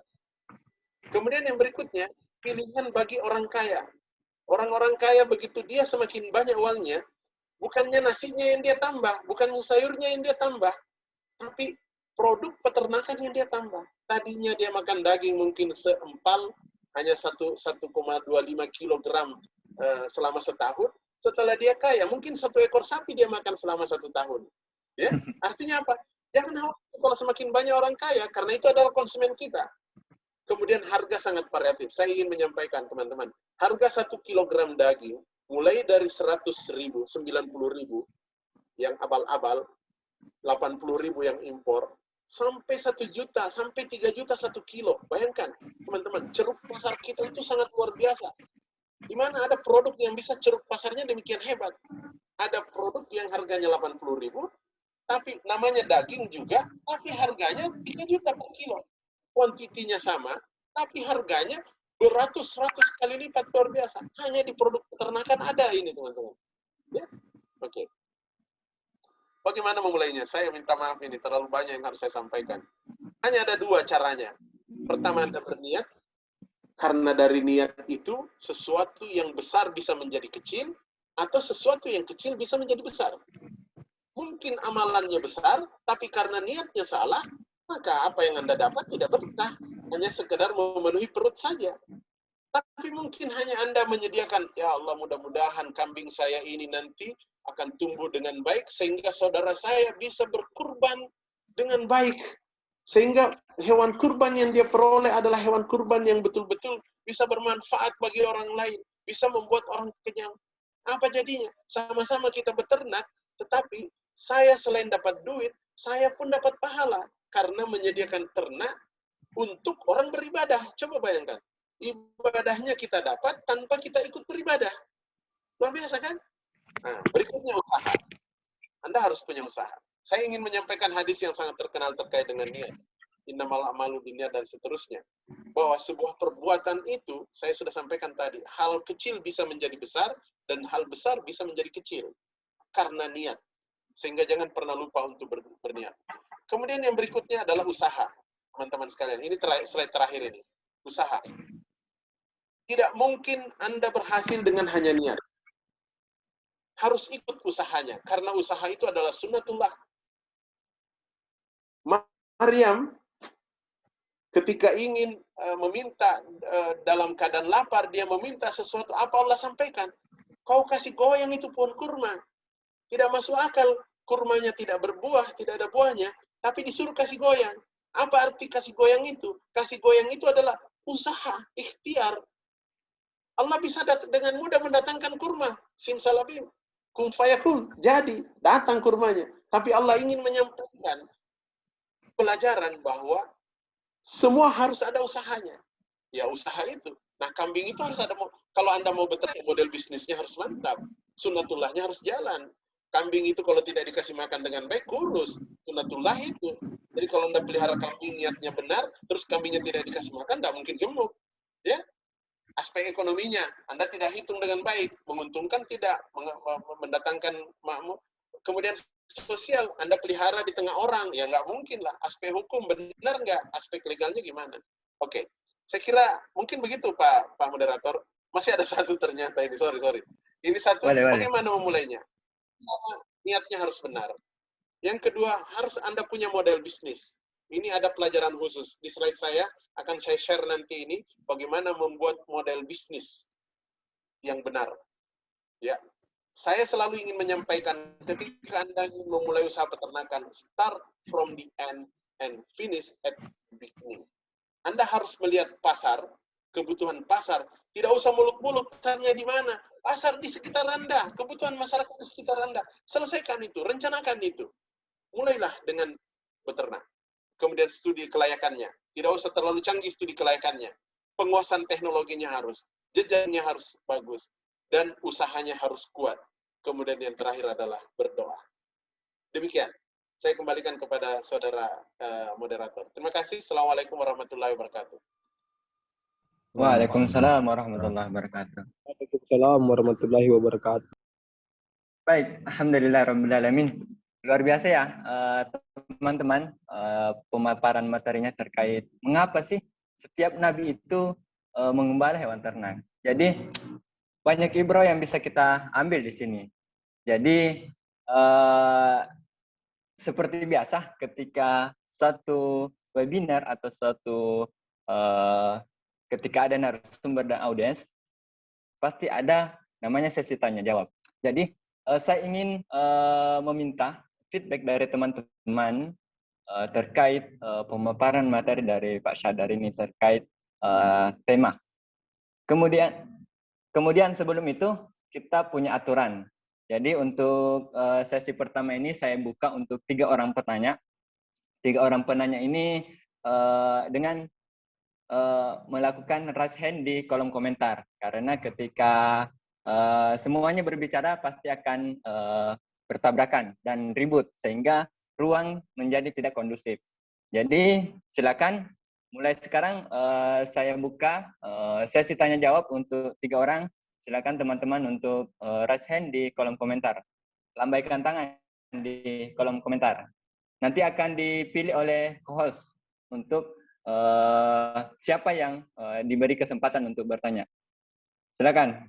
Kemudian yang berikutnya, pilihan bagi orang kaya. Orang-orang kaya begitu dia semakin banyak uangnya, bukannya nasinya yang dia tambah, bukannya sayurnya yang dia tambah, tapi produk peternakan yang dia tambah. Tadinya dia makan daging mungkin seempal, hanya 1,25 kilogram selama setahun. Setelah dia kaya, mungkin 1 ekor sapi dia makan selama 1 tahun. Ya, artinya apa? Jangan khawatir kalau semakin banyak orang kaya, karena itu adalah konsumen kita. Kemudian harga sangat variatif. Saya ingin menyampaikan teman-teman, harga 1 kilogram daging mulai dari 100.000, 90.000 yang abal-abal, 80.000 yang impor, sampai 1 juta, sampai 3 juta 1 kilo. Bayangkan, teman-teman, ceruk pasar kita itu sangat luar biasa. Di mana ada produk yang bisa ceruk pasarnya demikian hebat. Ada produk yang harganya 80.000, tapi namanya daging juga, tapi harganya 3 juta per kilo. Kuantitinya sama, tapi harganya beratus-ratus kali lipat, luar biasa. Hanya di produk peternakan ada ini, teman-teman. Ya, oke. Bagaimana memulainya? Saya minta maaf ini, terlalu banyak yang harus saya sampaikan. Hanya ada 2 caranya. Pertama, Anda berniat, karena dari niat itu, sesuatu yang besar bisa menjadi kecil, atau sesuatu yang kecil bisa menjadi besar. Mungkin amalannya besar, tapi karena niatnya salah, maka apa yang Anda dapat tidak berkah, hanya sekedar memenuhi perut saja. Tapi mungkin hanya Anda menyediakan, ya Allah mudah-mudahan kambing saya ini nanti akan tumbuh dengan baik, sehingga saudara saya bisa berkurban dengan baik. Sehingga hewan kurban yang dia peroleh adalah hewan kurban yang betul-betul bisa bermanfaat bagi orang lain, bisa membuat orang kenyang. Apa jadinya? Sama-sama kita beternak, tetapi saya selain dapat duit, saya pun dapat pahala. Karena menyediakan ternak untuk orang beribadah. Coba bayangkan. Ibadahnya kita dapat tanpa kita ikut beribadah. Luar biasa kan? Nah, berikutnya usaha. Anda harus punya usaha. Saya ingin menyampaikan hadis yang sangat terkenal terkait dengan niat. innamal a'malu binniyat dan seterusnya. Bahwa sebuah perbuatan itu, saya sudah sampaikan tadi, hal kecil bisa menjadi besar, dan hal besar bisa menjadi kecil. Karena niat. Sehingga jangan pernah lupa untuk berniat. Kemudian yang berikutnya adalah usaha. Teman-teman sekalian, ini slide terakhir ini. Usaha. Tidak mungkin Anda berhasil dengan hanya niat. Harus ikut usahanya. Karena usaha itu adalah sunnatullah. Maryam ketika ingin meminta dalam keadaan lapar, dia meminta sesuatu, apa Allah sampaikan? Kau kasih goyang itu pohon kurma. Tidak masuk akal, kurmanya tidak berbuah, tidak ada buahnya, tapi disuruh kasih goyang. Apa arti kasih goyang itu? Kasih goyang itu adalah usaha, ikhtiar. Allah bisa dengan mudah mendatangkan kurma. Simsalabim. Kum fayakun. Jadi, datang kurmanya. Tapi Allah ingin menyampaikan pelajaran bahwa semua harus ada usahanya. Ya usaha itu. Nah kambing itu harus ada. Kalau Anda mau beternak, model bisnisnya harus mantap. Sunnatullahnya harus jalan. Kambing itu kalau tidak dikasih makan dengan baik, kurus. Sunnatullah itu. Jadi kalau Anda pelihara kambing niatnya benar, terus kambingnya tidak dikasih makan, tidak mungkin gemuk. Ya, aspek ekonominya Anda tidak hitung dengan baik, menguntungkan tidak, mendatangkan makmur. Kemudian sosial, Anda pelihara di tengah orang, ya nggak mungkin lah. Aspek hukum, benar nggak? Aspek legalnya gimana? Oke, saya kira mungkin begitu Pak Moderator. Masih ada satu ternyata ini, sorry. Ini satu, bagaimana memulainya? Niatnya harus benar. Yang kedua, harus Anda punya model bisnis. Ini ada pelajaran khusus. Di slide saya akan saya share nanti ini, bagaimana membuat model bisnis yang benar. Ya, saya selalu ingin menyampaikan ketika Anda ingin memulai usaha peternakan, start from the end and finish at the beginning. Anda harus melihat pasar, kebutuhan pasar. Tidak usah muluk-muluk, pasarnya di mana. Pasar di sekitar Anda, kebutuhan masyarakat di sekitar Anda. Selesaikan itu, rencanakan itu. Mulailah dengan beternak. Kemudian studi kelayakannya. Tidak usah terlalu canggih studi kelayakannya. Penguasaan teknologinya harus. Jejaknya harus bagus. Dan usahanya harus kuat. Kemudian yang terakhir adalah berdoa. Demikian. Saya kembalikan kepada saudara moderator. Terima kasih. Assalamualaikum warahmatullahi wabarakatuh. Waalaikumsalam warahmatullahi wabarakatuh. Waalaikumsalam warahmatullahi wabarakatuh. Baik, alhamdulillahirrahmanirrahim. Luar biasa ya, teman-teman, pemaparan materinya terkait mengapa sih setiap nabi itu mengembala hewan ternak. Jadi banyak ibrah yang bisa kita ambil di sini. Jadi seperti biasa ketika satu webinar atau ketika ada narasumber dan audiens, pasti ada namanya sesi tanya jawab. Jadi saya ingin meminta feedback dari teman-teman terkait pemaparan materi dari Pak Syadar ini terkait tema. Kemudian sebelum itu kita punya aturan. Jadi untuk sesi pertama ini saya buka untuk 3 orang penanya. 3 orang penanya ini dengan melakukan raise hand di kolom komentar. Karena ketika semuanya berbicara pasti akan bertabrakan dan ribut sehingga ruang menjadi tidak kondusif. Jadi silakan mulai sekarang saya buka sesi tanya jawab untuk 3 orang. Silakan teman-teman untuk raise hand di kolom komentar. Lambaikan tangan di kolom komentar. Nanti akan dipilih oleh co-host untuk siapa yang diberi kesempatan untuk bertanya. Silakan.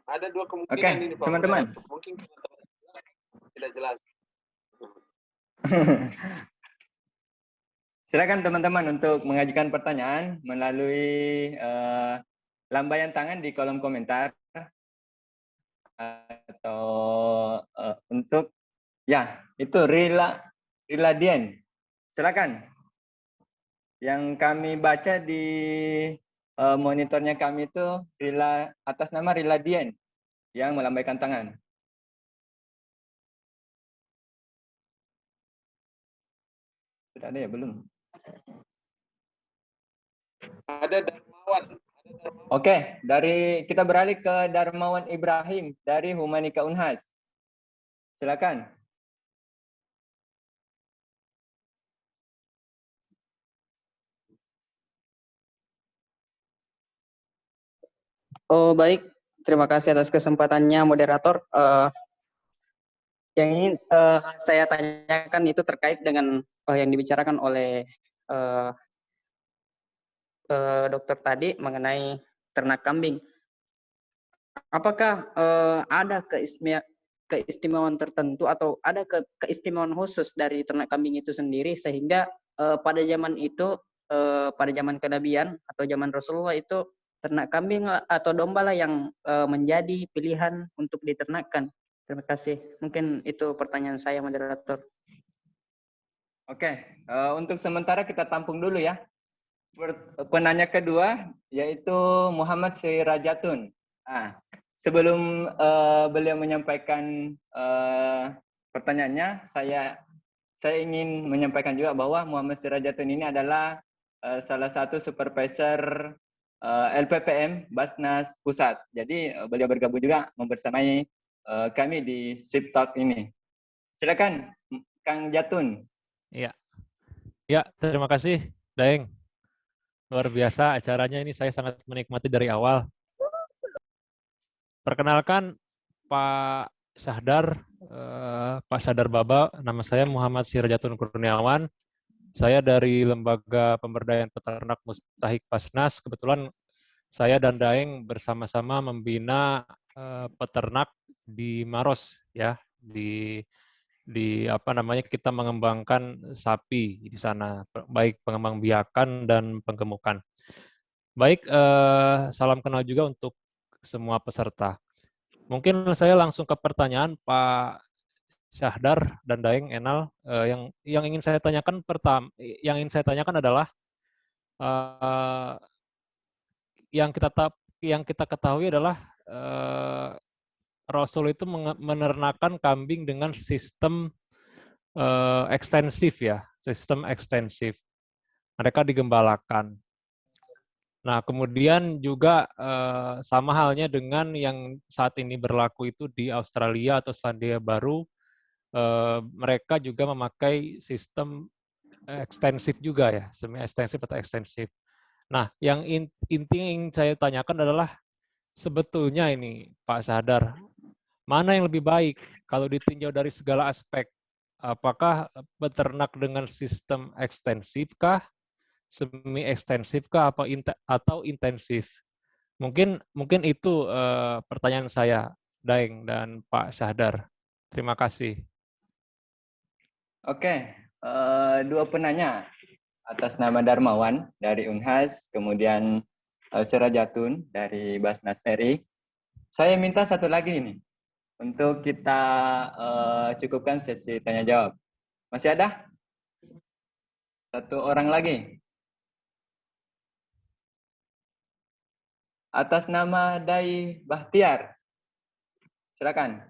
Ada 2 kemungkinan ini Pak. Teman-teman. Mungkin tidak jelas. Silakan teman-teman untuk mengajukan pertanyaan melalui lambaian tangan di kolom komentar atau untuk ya itu Rila Dien. Silakan. Yang kami baca di monitornya kami itu Rila atas nama Rila Dien yang melambaikan tangan. Tidak ada ya, belum. Ada Darmawan. Oke, kita beralih ke Darmawan Ibrahim dari Humanika Unhas. Silakan. Oh baik, terima kasih atas kesempatannya moderator. Yang ingin saya tanyakan itu terkait dengan yang dibicarakan oleh dokter tadi mengenai ternak kambing. Apakah ada keistimewaan tertentu atau ada keistimewaan khusus dari ternak kambing itu sendiri sehingga pada zaman itu, pada zaman kenabian atau zaman Rasulullah itu ternak kambing atau domba lah yang menjadi pilihan untuk diternakkan. Terima kasih. Mungkin itu pertanyaan saya, moderator. Oke, untuk sementara kita tampung dulu ya. Penanya kedua yaitu Muhammad Sirajatun. Nah, sebelum beliau menyampaikan pertanyaannya, saya ingin menyampaikan juga bahwa Muhammad Sirajatun ini adalah salah satu supervisor LPPM Basnas Pusat. Jadi beliau bergabung juga membersamai kami di Sip Talk ini. Silakan, Kang Jatun. Iya. Ya, terima kasih, Daeng. Luar biasa acaranya ini, saya sangat menikmati dari awal. Perkenalkan Pak Syahdar, Pak Syahdar Baba, nama saya Muhammad Sirajatun Kurniawan. Saya dari Lembaga Pemberdayaan Peternak Mustahik Basnas. Kebetulan saya dan Daeng bersama-sama membina peternak di Maros, ya, di kita mengembangkan sapi di sana, baik pengembang biakan dan penggemukan. Baik, salam kenal juga untuk semua peserta. Mungkin saya langsung ke pertanyaan Pak Syahdar dan Daeng Enal. Yang ingin saya tanyakan adalah yang kita ketahui adalah Rasul itu menernakan kambing dengan sistem ekstensif, ya, sistem ekstensif. Mereka digembalakan. Nah, kemudian juga sama halnya dengan yang saat ini berlaku itu di Australia atau Selandia Baru, mereka juga memakai sistem ekstensif juga, ya, semi ekstensif atau ekstensif. Nah, yang inti yang saya tanyakan adalah sebetulnya ini Pak Syahdar, mana yang lebih baik kalau ditinjau dari segala aspek? Apakah peternak dengan sistem ekstensifkah, semi ekstensifkah, atau intensif? Mungkin itu pertanyaan saya, Daeng dan Pak Syahdar. Terima kasih. Oke, dua penanya atas nama Darmawan dari Unhas, kemudian Sirajatun dari Basnas RI. Saya minta satu lagi ini untuk kita cukupkan sesi tanya jawab. Masih ada? Satu orang lagi. Atas nama Dai Bahtiar. Silakan.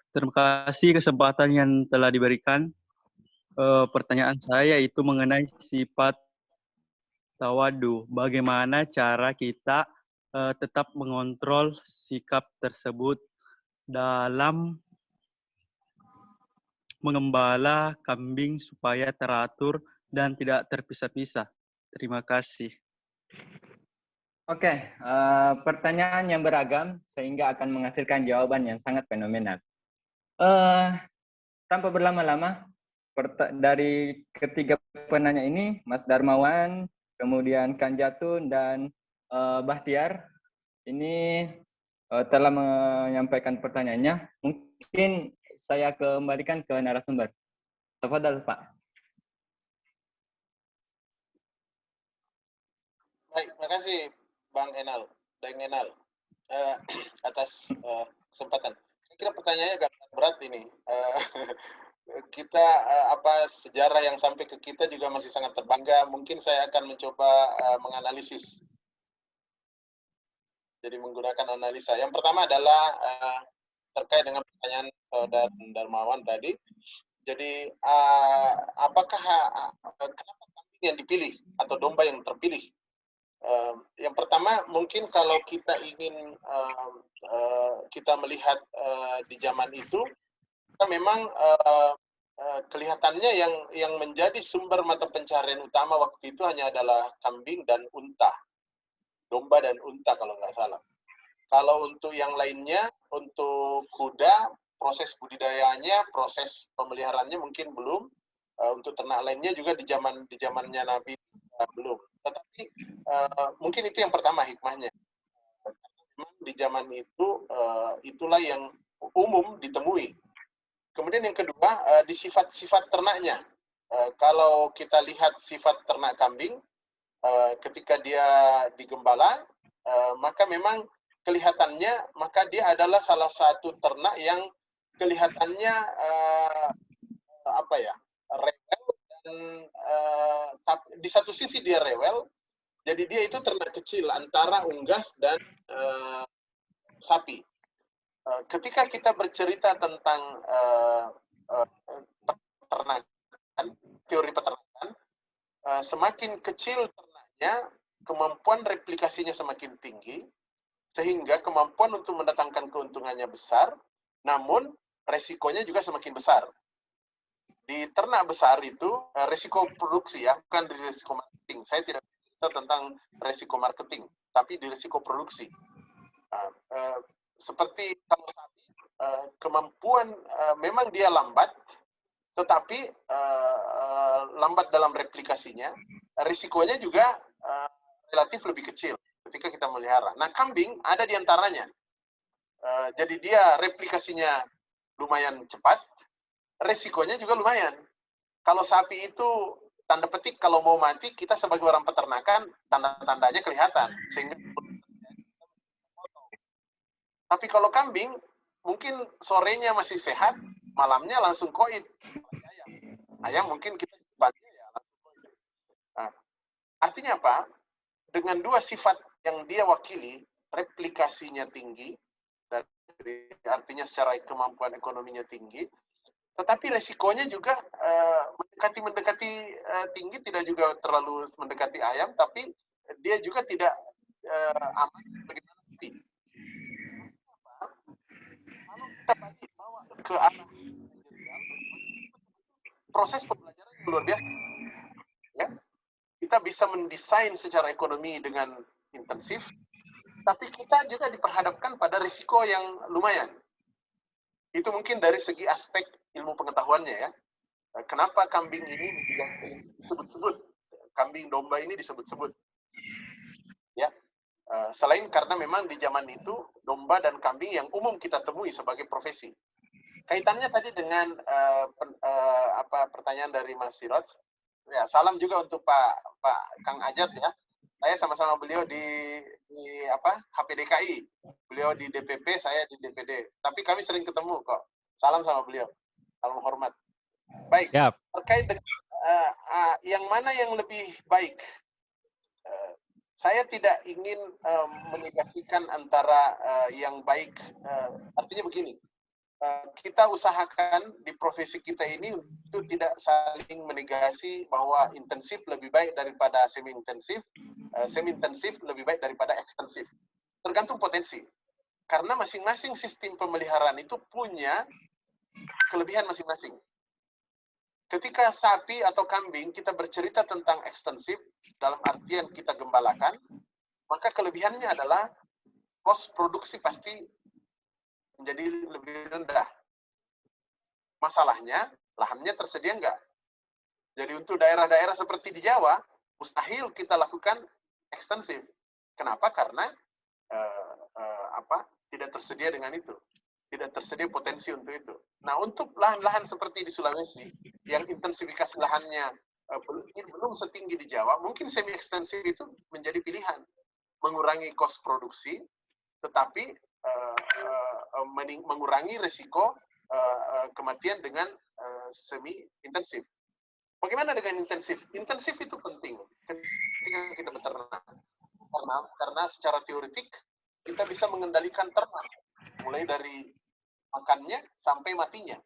Terima kasih kesempatan yang telah diberikan. Pertanyaan saya itu mengenai sifat tawadu. Bagaimana cara kita tetap mengontrol sikap tersebut dalam mengembala kambing supaya teratur dan tidak terpisah-pisah. Terima kasih. Oke, pertanyaan yang beragam sehingga akan menghasilkan jawaban yang sangat fenomenal. Tanpa berlama-lama, dari ketiga penanya ini, Mas Darmawan, kemudian Kang Jatun, dan Bahtiar, ini telah menyampaikan pertanyaannya. Mungkin saya kembalikan ke narasumber. Tafadhal, Pak. Baik, terima kasih Bang Enal, Daeng Enal, atas kesempatan. Saya kira pertanyaannya agak berat ini. Kita apa sejarah yang sampai ke kita juga masih sangat terbangga. Mungkin saya akan mencoba menganalisis. Jadi menggunakan analisa. Yang pertama adalah terkait dengan pertanyaan Saudara Darmawan tadi. Jadi apakah kenapa kambing yang dipilih atau domba yang terpilih? Yang pertama mungkin kalau kita ingin kita melihat di zaman itu, kita memang kelihatannya yang menjadi sumber mata pencaharian utama waktu itu hanya adalah kambing dan unta, domba dan unta kalau nggak salah. Kalau untuk yang lainnya, untuk kuda, proses budidayanya, proses pemeliharaannya mungkin belum. Untuk ternak lainnya juga di zamannya Nabi belum. Tetapi mungkin itu yang pertama hikmahnya. Memang di zaman itu itulah yang umum ditemui. Kemudian yang kedua di sifat-sifat ternaknya. Kalau kita lihat sifat ternak kambing, ketika dia digembala, maka memang kelihatannya, maka dia adalah salah satu ternak yang kelihatannya rewel, dan di satu sisi dia rewel, jadi dia itu ternak kecil antara unggas dan sapi. Ketika kita bercerita tentang peternakan, teori peternakan, semakin kecil ternaknya, kemampuan replikasinya semakin tinggi, sehingga kemampuan untuk mendatangkan keuntungannya besar, namun resikonya juga semakin besar. Di ternak besar itu, resiko produksi ya, bukan di resiko marketing. Saya tidak bercerita tentang resiko marketing, tapi di resiko produksi. Seperti kalau sapi, kemampuan memang dia lambat, tetapi lambat dalam replikasinya, risikonya juga relatif lebih kecil ketika kita melihara. Nah, kambing ada di antaranya. Jadi dia replikasinya lumayan cepat, resikonya juga lumayan. Kalau sapi itu, tanda petik, kalau mau mati, kita sebagai orang peternakan, tanda-tandanya kelihatan. Sehingga tapi kalau kambing, mungkin sorenya masih sehat, malamnya langsung koit. Ayam mungkin kita banyak ya langsung koit. Nah, artinya apa? Dengan dua sifat yang dia wakili, replikasinya tinggi, dan artinya secara kemampuan ekonominya tinggi, tetapi resikonya juga mendekati tinggi, tidak juga terlalu mendekati ayam, tapi dia juga tidak aman bagaimana sapi. Kalau kita bawa ke arah manajerial, proses pembelajaran yang luar biasa. Ya, kita bisa mendesain secara ekonomi dengan intensif, tapi kita juga diperhadapkan pada risiko yang lumayan. Itu mungkin dari segi aspek ilmu pengetahuannya ya. Kenapa kambing ini disebut-sebut, kambing domba ini disebut-sebut. Ya, selain karena memang di zaman itu domba dan kambing yang umum kita temui sebagai profesi. Kaitannya tadi dengan pertanyaan dari Mas Siraj. Ya, salam juga untuk Pak Kang Ajat ya. Saya sama-sama beliau di HPDKI. Beliau di DPP, saya di DPD. Tapi kami sering ketemu kok. Salam sama beliau. Salam hormat. Baik. Yep. Terkait dengan yang mana yang lebih baik? Saya tidak ingin menegasikan antara yang baik. Artinya begini. Kita usahakan di profesi kita ini untuk tidak saling menegasi bahwa intensif lebih baik daripada semi-intensif, semi-intensif lebih baik daripada ekstensif. Tergantung potensi. Karena masing-masing sistem pemeliharaan itu punya kelebihan masing-masing. Ketika sapi atau kambing kita bercerita tentang ekstensif, dalam artian kita gembalakan, maka kelebihannya adalah kos produksi pasti menjadi lebih rendah. Masalahnya, lahannya tersedia enggak? Jadi untuk daerah-daerah seperti di Jawa, mustahil kita lakukan ekstensif. Kenapa? Karena tidak tersedia dengan itu. Tidak tersedia potensi untuk itu. Nah, untuk lahan-lahan seperti di Sulawesi, yang intensifikasi lahannya belum setinggi di Jawa, mungkin semi-ekstensif itu menjadi pilihan. Mengurangi kos produksi, tetapi mengurangi risiko kematian dengan semi-intensif. Bagaimana dengan intensif? Intensif itu penting ketika kita beternak. Karena secara teoretik kita bisa mengendalikan ternak, mulai dari makannya sampai matinya.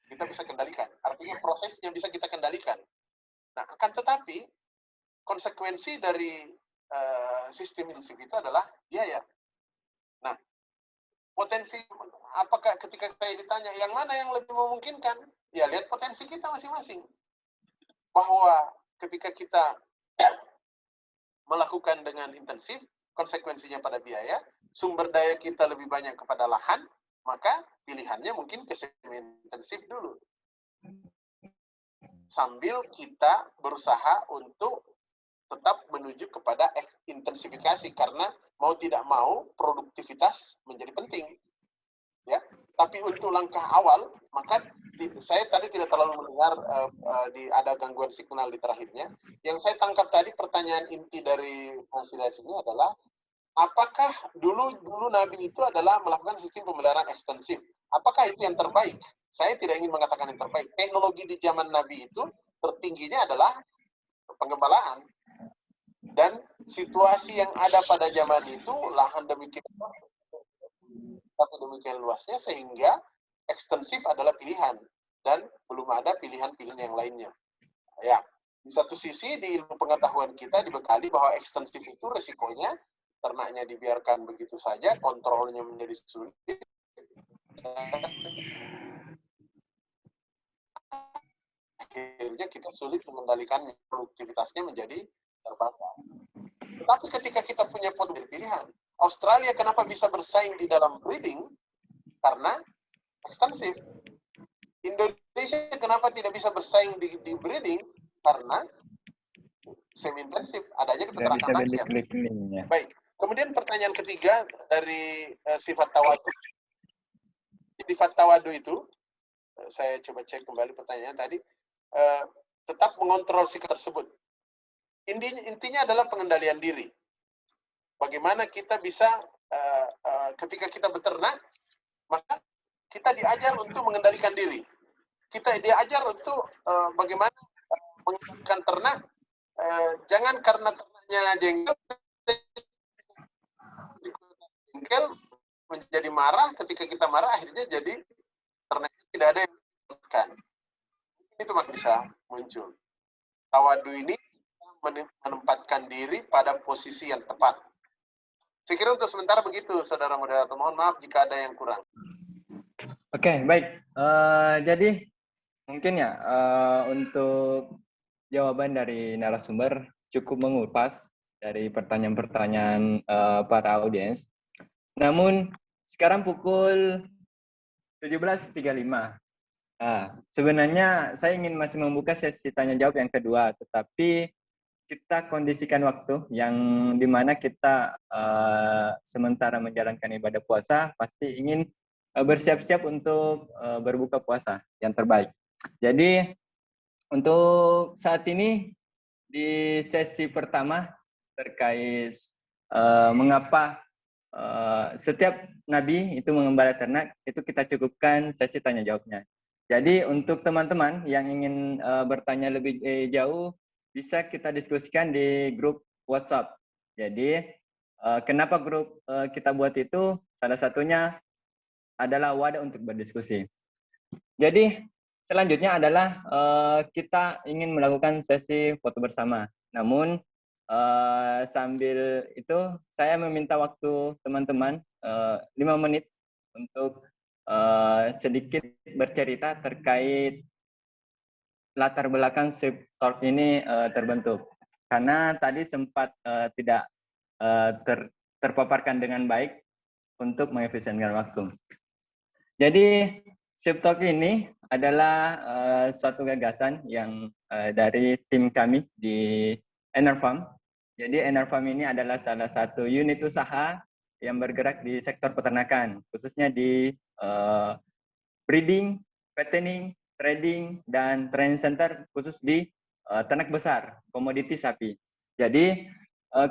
Kita bisa kendalikan. Artinya prosesnya bisa kita kendalikan. Nah, akan tetapi konsekuensi dari sistem intensif itu adalah biaya. Nah, potensi apakah ketika saya ditanya yang mana yang lebih memungkinkan? Ya, lihat potensi kita masing-masing. Bahwa ketika kita melakukan dengan intensif, konsekuensinya pada biaya, sumber daya kita lebih banyak kepada lahan, maka pilihannya mungkin ke semi intensif dulu. Sambil kita berusaha untuk tetap menuju kepada intensifikasi, karena mau tidak mau produktivitas menjadi penting. Ya, tapi untuk langkah awal, maka saya tadi tidak terlalu mendengar ada gangguan signal di terakhirnya. Yang saya tangkap tadi pertanyaan inti dari hasil ini adalah apakah dulu Nabi itu adalah melakukan sistem pemeliharaan ekstensif? Apakah itu yang terbaik? Saya tidak ingin mengatakan yang terbaik. Teknologi di zaman Nabi itu tertingginya adalah pengembalaan. Dan situasi yang ada pada zaman itu, lahan demikian luasnya, sehingga ekstensif adalah pilihan. Dan belum ada pilihan-pilihan yang lainnya. Ya, di satu sisi di ilmu pengetahuan kita dibekali bahwa ekstensif itu resikonya ternaknya dibiarkan begitu saja, kontrolnya menjadi sulit. Akhirnya kita sulit mengendalikannya, produktivitasnya menjadi terbatas. Tapi ketika kita punya potensi pilihan, Australia kenapa bisa bersaing di dalam breeding? Karena ekstensif. Indonesia kenapa tidak bisa bersaing di breeding? Karena semi intensif. Adanya di peternakan rakyat. Baik. Kemudian pertanyaan ketiga dari sifat tawadu. Sifat tawadu itu, saya coba cek kembali pertanyaan tadi, tetap mengontrol sikap tersebut. Intinya adalah pengendalian diri. Bagaimana kita bisa, ketika kita beternak, maka kita diajar untuk mengendalikan diri. Kita diajar untuk bagaimana mengendalikan ternak. Jangan karena ternaknya jengkel menjadi marah. Ketika kita marah, akhirnya jadi ternaknya tidak ada yang mengendalikan. Itu masih bisa muncul. Tawadu ini menempatkan diri pada posisi yang tepat. Saya kira untuk sementara begitu, saudara moderator. Mohon maaf jika ada yang kurang. Oke, baik. Jadi mungkin ya untuk jawaban dari narasumber cukup mengupas dari pertanyaan-pertanyaan para audiens. Namun sekarang pukul 17.35. Sebenarnya saya ingin masih membuka sesi tanya jawab yang kedua, tetapi kita kondisikan waktu yang dimana kita sementara menjalankan ibadah puasa pasti ingin bersiap-siap untuk berbuka puasa yang terbaik. Jadi untuk saat ini di sesi pertama terkait mengapa setiap nabi itu mengembala ternak, itu kita cukupkan sesi tanya jawabnya. Jadi untuk teman-teman yang ingin bertanya lebih jauh, bisa kita diskusikan di grup WhatsApp. Jadi kenapa grup kita buat itu? Salah satunya adalah wadah untuk berdiskusi. Jadi selanjutnya adalah kita ingin melakukan sesi foto bersama. Namun sambil itu saya meminta waktu teman-teman 5 menit untuk sedikit bercerita terkait latar belakang Sip Talk ini terbentuk. Karena tadi sempat tidak terpaparkan dengan baik untuk mengefisienkan waktu. Jadi Sip Talk ini adalah suatu gagasan yang dari tim kami di Enerfarm. Jadi Enerfarm ini adalah salah satu unit usaha yang bergerak di sektor peternakan, khususnya di breeding, fattening, trading, dan training center khusus di ternak besar, komoditi sapi. Jadi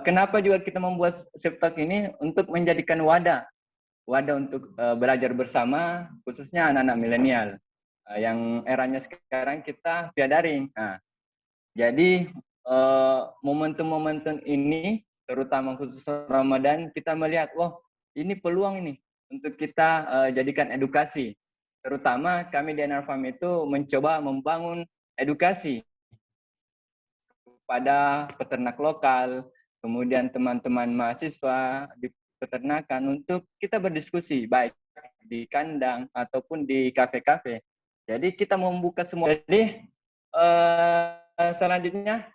kenapa juga kita membuat Sip Talk ini? Untuk menjadikan wadah untuk belajar bersama, khususnya anak-anak milenial yang eranya sekarang kita via daring. Jadi momentum-momentum ini, terutama khusus Ramadan, kita melihat, wah ini peluang ini untuk kita jadikan edukasi. Terutama kami di Enalfarm itu mencoba membangun edukasi pada peternak lokal, kemudian teman-teman mahasiswa di peternakan untuk kita berdiskusi baik di kandang ataupun di kafe-kafe. Jadi kita membuka semua. Jadi selanjutnya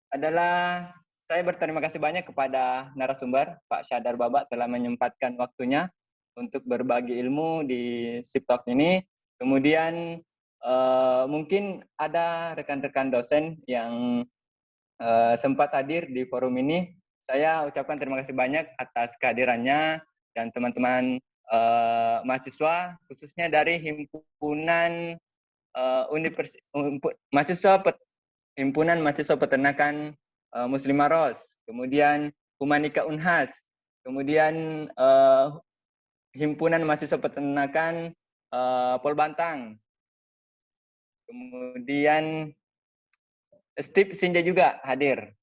adalah saya berterima kasih banyak kepada narasumber Pak Syadar Babak telah menyempatkan waktunya untuk berbagi ilmu di Sip Talk ini. Kemudian mungkin ada rekan-rekan dosen yang sempat hadir di forum ini. Saya ucapkan terima kasih banyak atas kehadirannya dan teman-teman mahasiswa khususnya dari himpunan Himpunan Mahasiswa Peternakan Muslim Maros, kemudian Humanika Unhas, kemudian Himpunan Mahasiswa Peternakan Polbantang, kemudian Steve Sinjai juga hadir.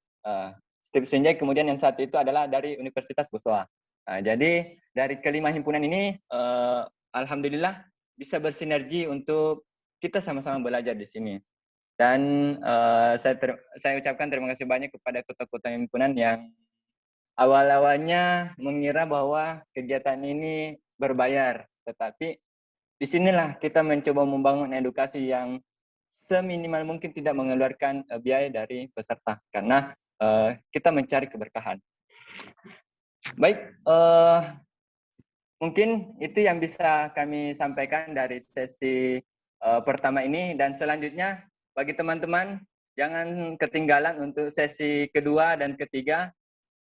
Steve Sinjai, kemudian yang satu itu adalah dari Universitas Bosowa. Jadi dari kelima himpunan ini, alhamdulillah bisa bersinergi untuk kita sama-sama belajar di sini. Dan saya ucapkan terima kasih banyak kepada ketua-ketua himpunan yang awal-awalnya mengira bahwa kegiatan ini berbayar, tetapi disinilah kita mencoba membangun edukasi yang seminimal mungkin tidak mengeluarkan biaya dari peserta, karena kita mencari keberkahan. Baik, mungkin itu yang bisa kami sampaikan dari sesi pertama ini, dan selanjutnya bagi teman-teman jangan ketinggalan untuk sesi kedua dan ketiga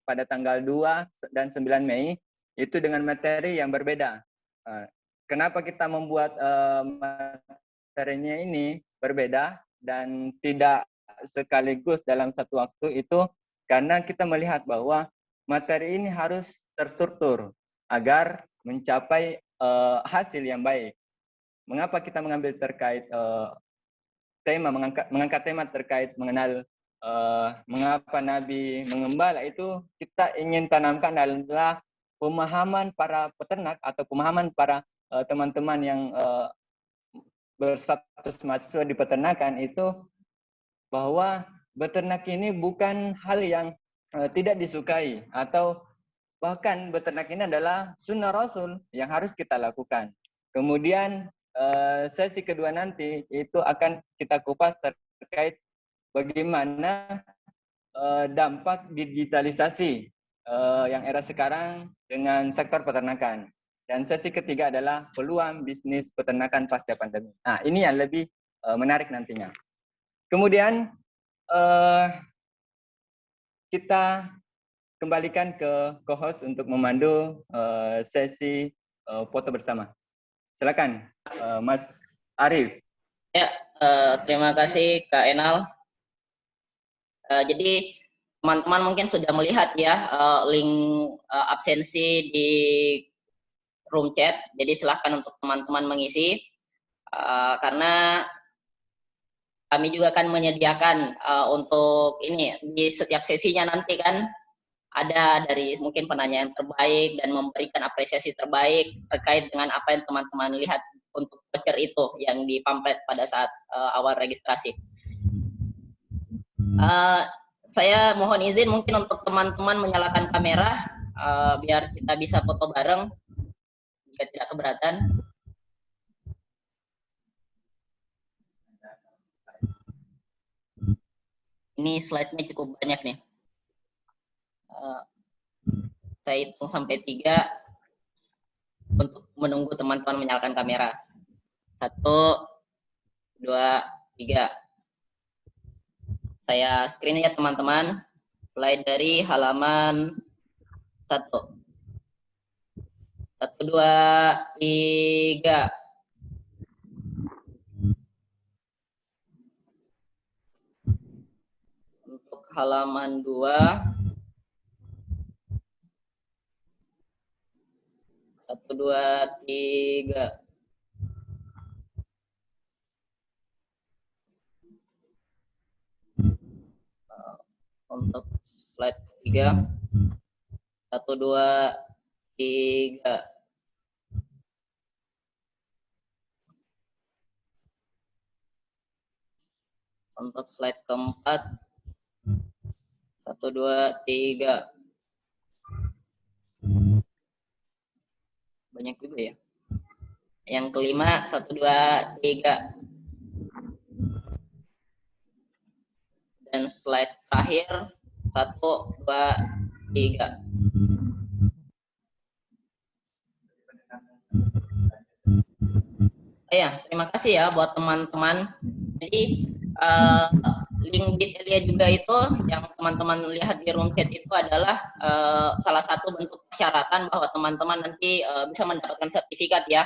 pada tanggal 2 dan 9 Mei itu dengan materi yang berbeda. Kenapa kita membuat materinya ini berbeda dan tidak sekaligus dalam satu waktu itu karena kita melihat bahwa materi ini harus terstruktur agar mencapai hasil yang baik. Mengapa kita mengambil terkait tema, mengangkat tema terkait mengenal mengapa Nabi mengembala, itu kita ingin tanamkan adalah pemahaman para peternak atau pemahaman para teman-teman yang berstatus mahasiswa di peternakan itu bahwa beternak ini bukan hal yang tidak disukai, atau bahkan beternak ini adalah sunnah Rasul yang harus kita lakukan. Kemudian sesi kedua nanti itu akan kita kupas terkait bagaimana dampak digitalisasi yang era sekarang dengan sektor peternakan. Dan sesi ketiga adalah peluang bisnis peternakan pasca pandemi. Nah, ini yang lebih menarik nantinya. Kemudian kita kembalikan ke co-host untuk memandu sesi foto bersama. Silakan, Mas Arif. Ya, terima kasih Kak Enal. Jadi teman-teman mungkin sudah melihat ya link absensi di room chat. Jadi silahkan untuk teman-teman mengisi karena kami juga akan menyediakan untuk ini di setiap sesinya nanti kan ada dari mungkin penanya yang terbaik dan memberikan apresiasi terbaik terkait dengan apa yang teman-teman lihat untuk voucher itu yang di pamflet pada saat awal registrasi. Saya mohon izin mungkin untuk teman-teman menyalakan kamera biar kita bisa foto bareng jika tidak keberatan. Ini slide-nya cukup banyak nih. Saya hitung sampai 3 untuk menunggu teman-teman menyalakan kamera. 1, 2, 3. Saya screen ya teman-teman. Mulai dari halaman 1. 1, 2, 3. Untuk halaman 2. 1, 2, 3. Untuk slide 3. 1, 2, 3. Untuk slide keempat. 1, 2, 3. Banyak juga ya. Yang kelima, 1, 2, 3. Dan slide terakhir, 1, 2, 3. Ya, terima kasih ya buat teman-teman. Jadi link Bit.ly juga itu yang teman-teman lihat di room chat itu adalah salah satu bentuk persyaratan bahwa teman-teman nanti bisa mendapatkan sertifikat ya.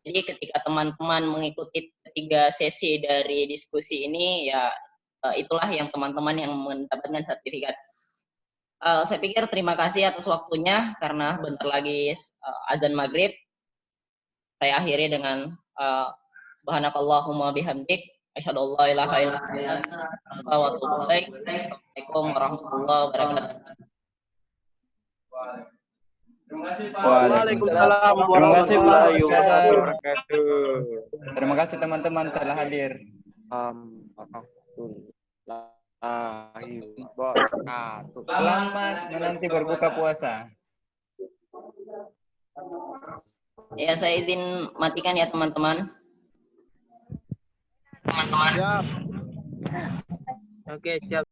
Jadi ketika teman-teman mengikuti 3 sesi dari diskusi ini ya itulah yang teman-teman yang mendapatkan sertifikat. Saya pikir terima kasih atas waktunya karena bentar lagi azan maghrib. Saya akhiri dengan subhanakallahumma bihamdik asyhadu an la ilaha illa anta wa atubu ilaik. Assalamualaikum warahmatullahi wabarakatuh. Waalaikumsalam warahmatullahi wabarakatuh. Terima kasih teman-teman telah hadir. Selamat menanti berbuka puasa. Ya, saya izin matikan ya teman-teman. Oke, siap.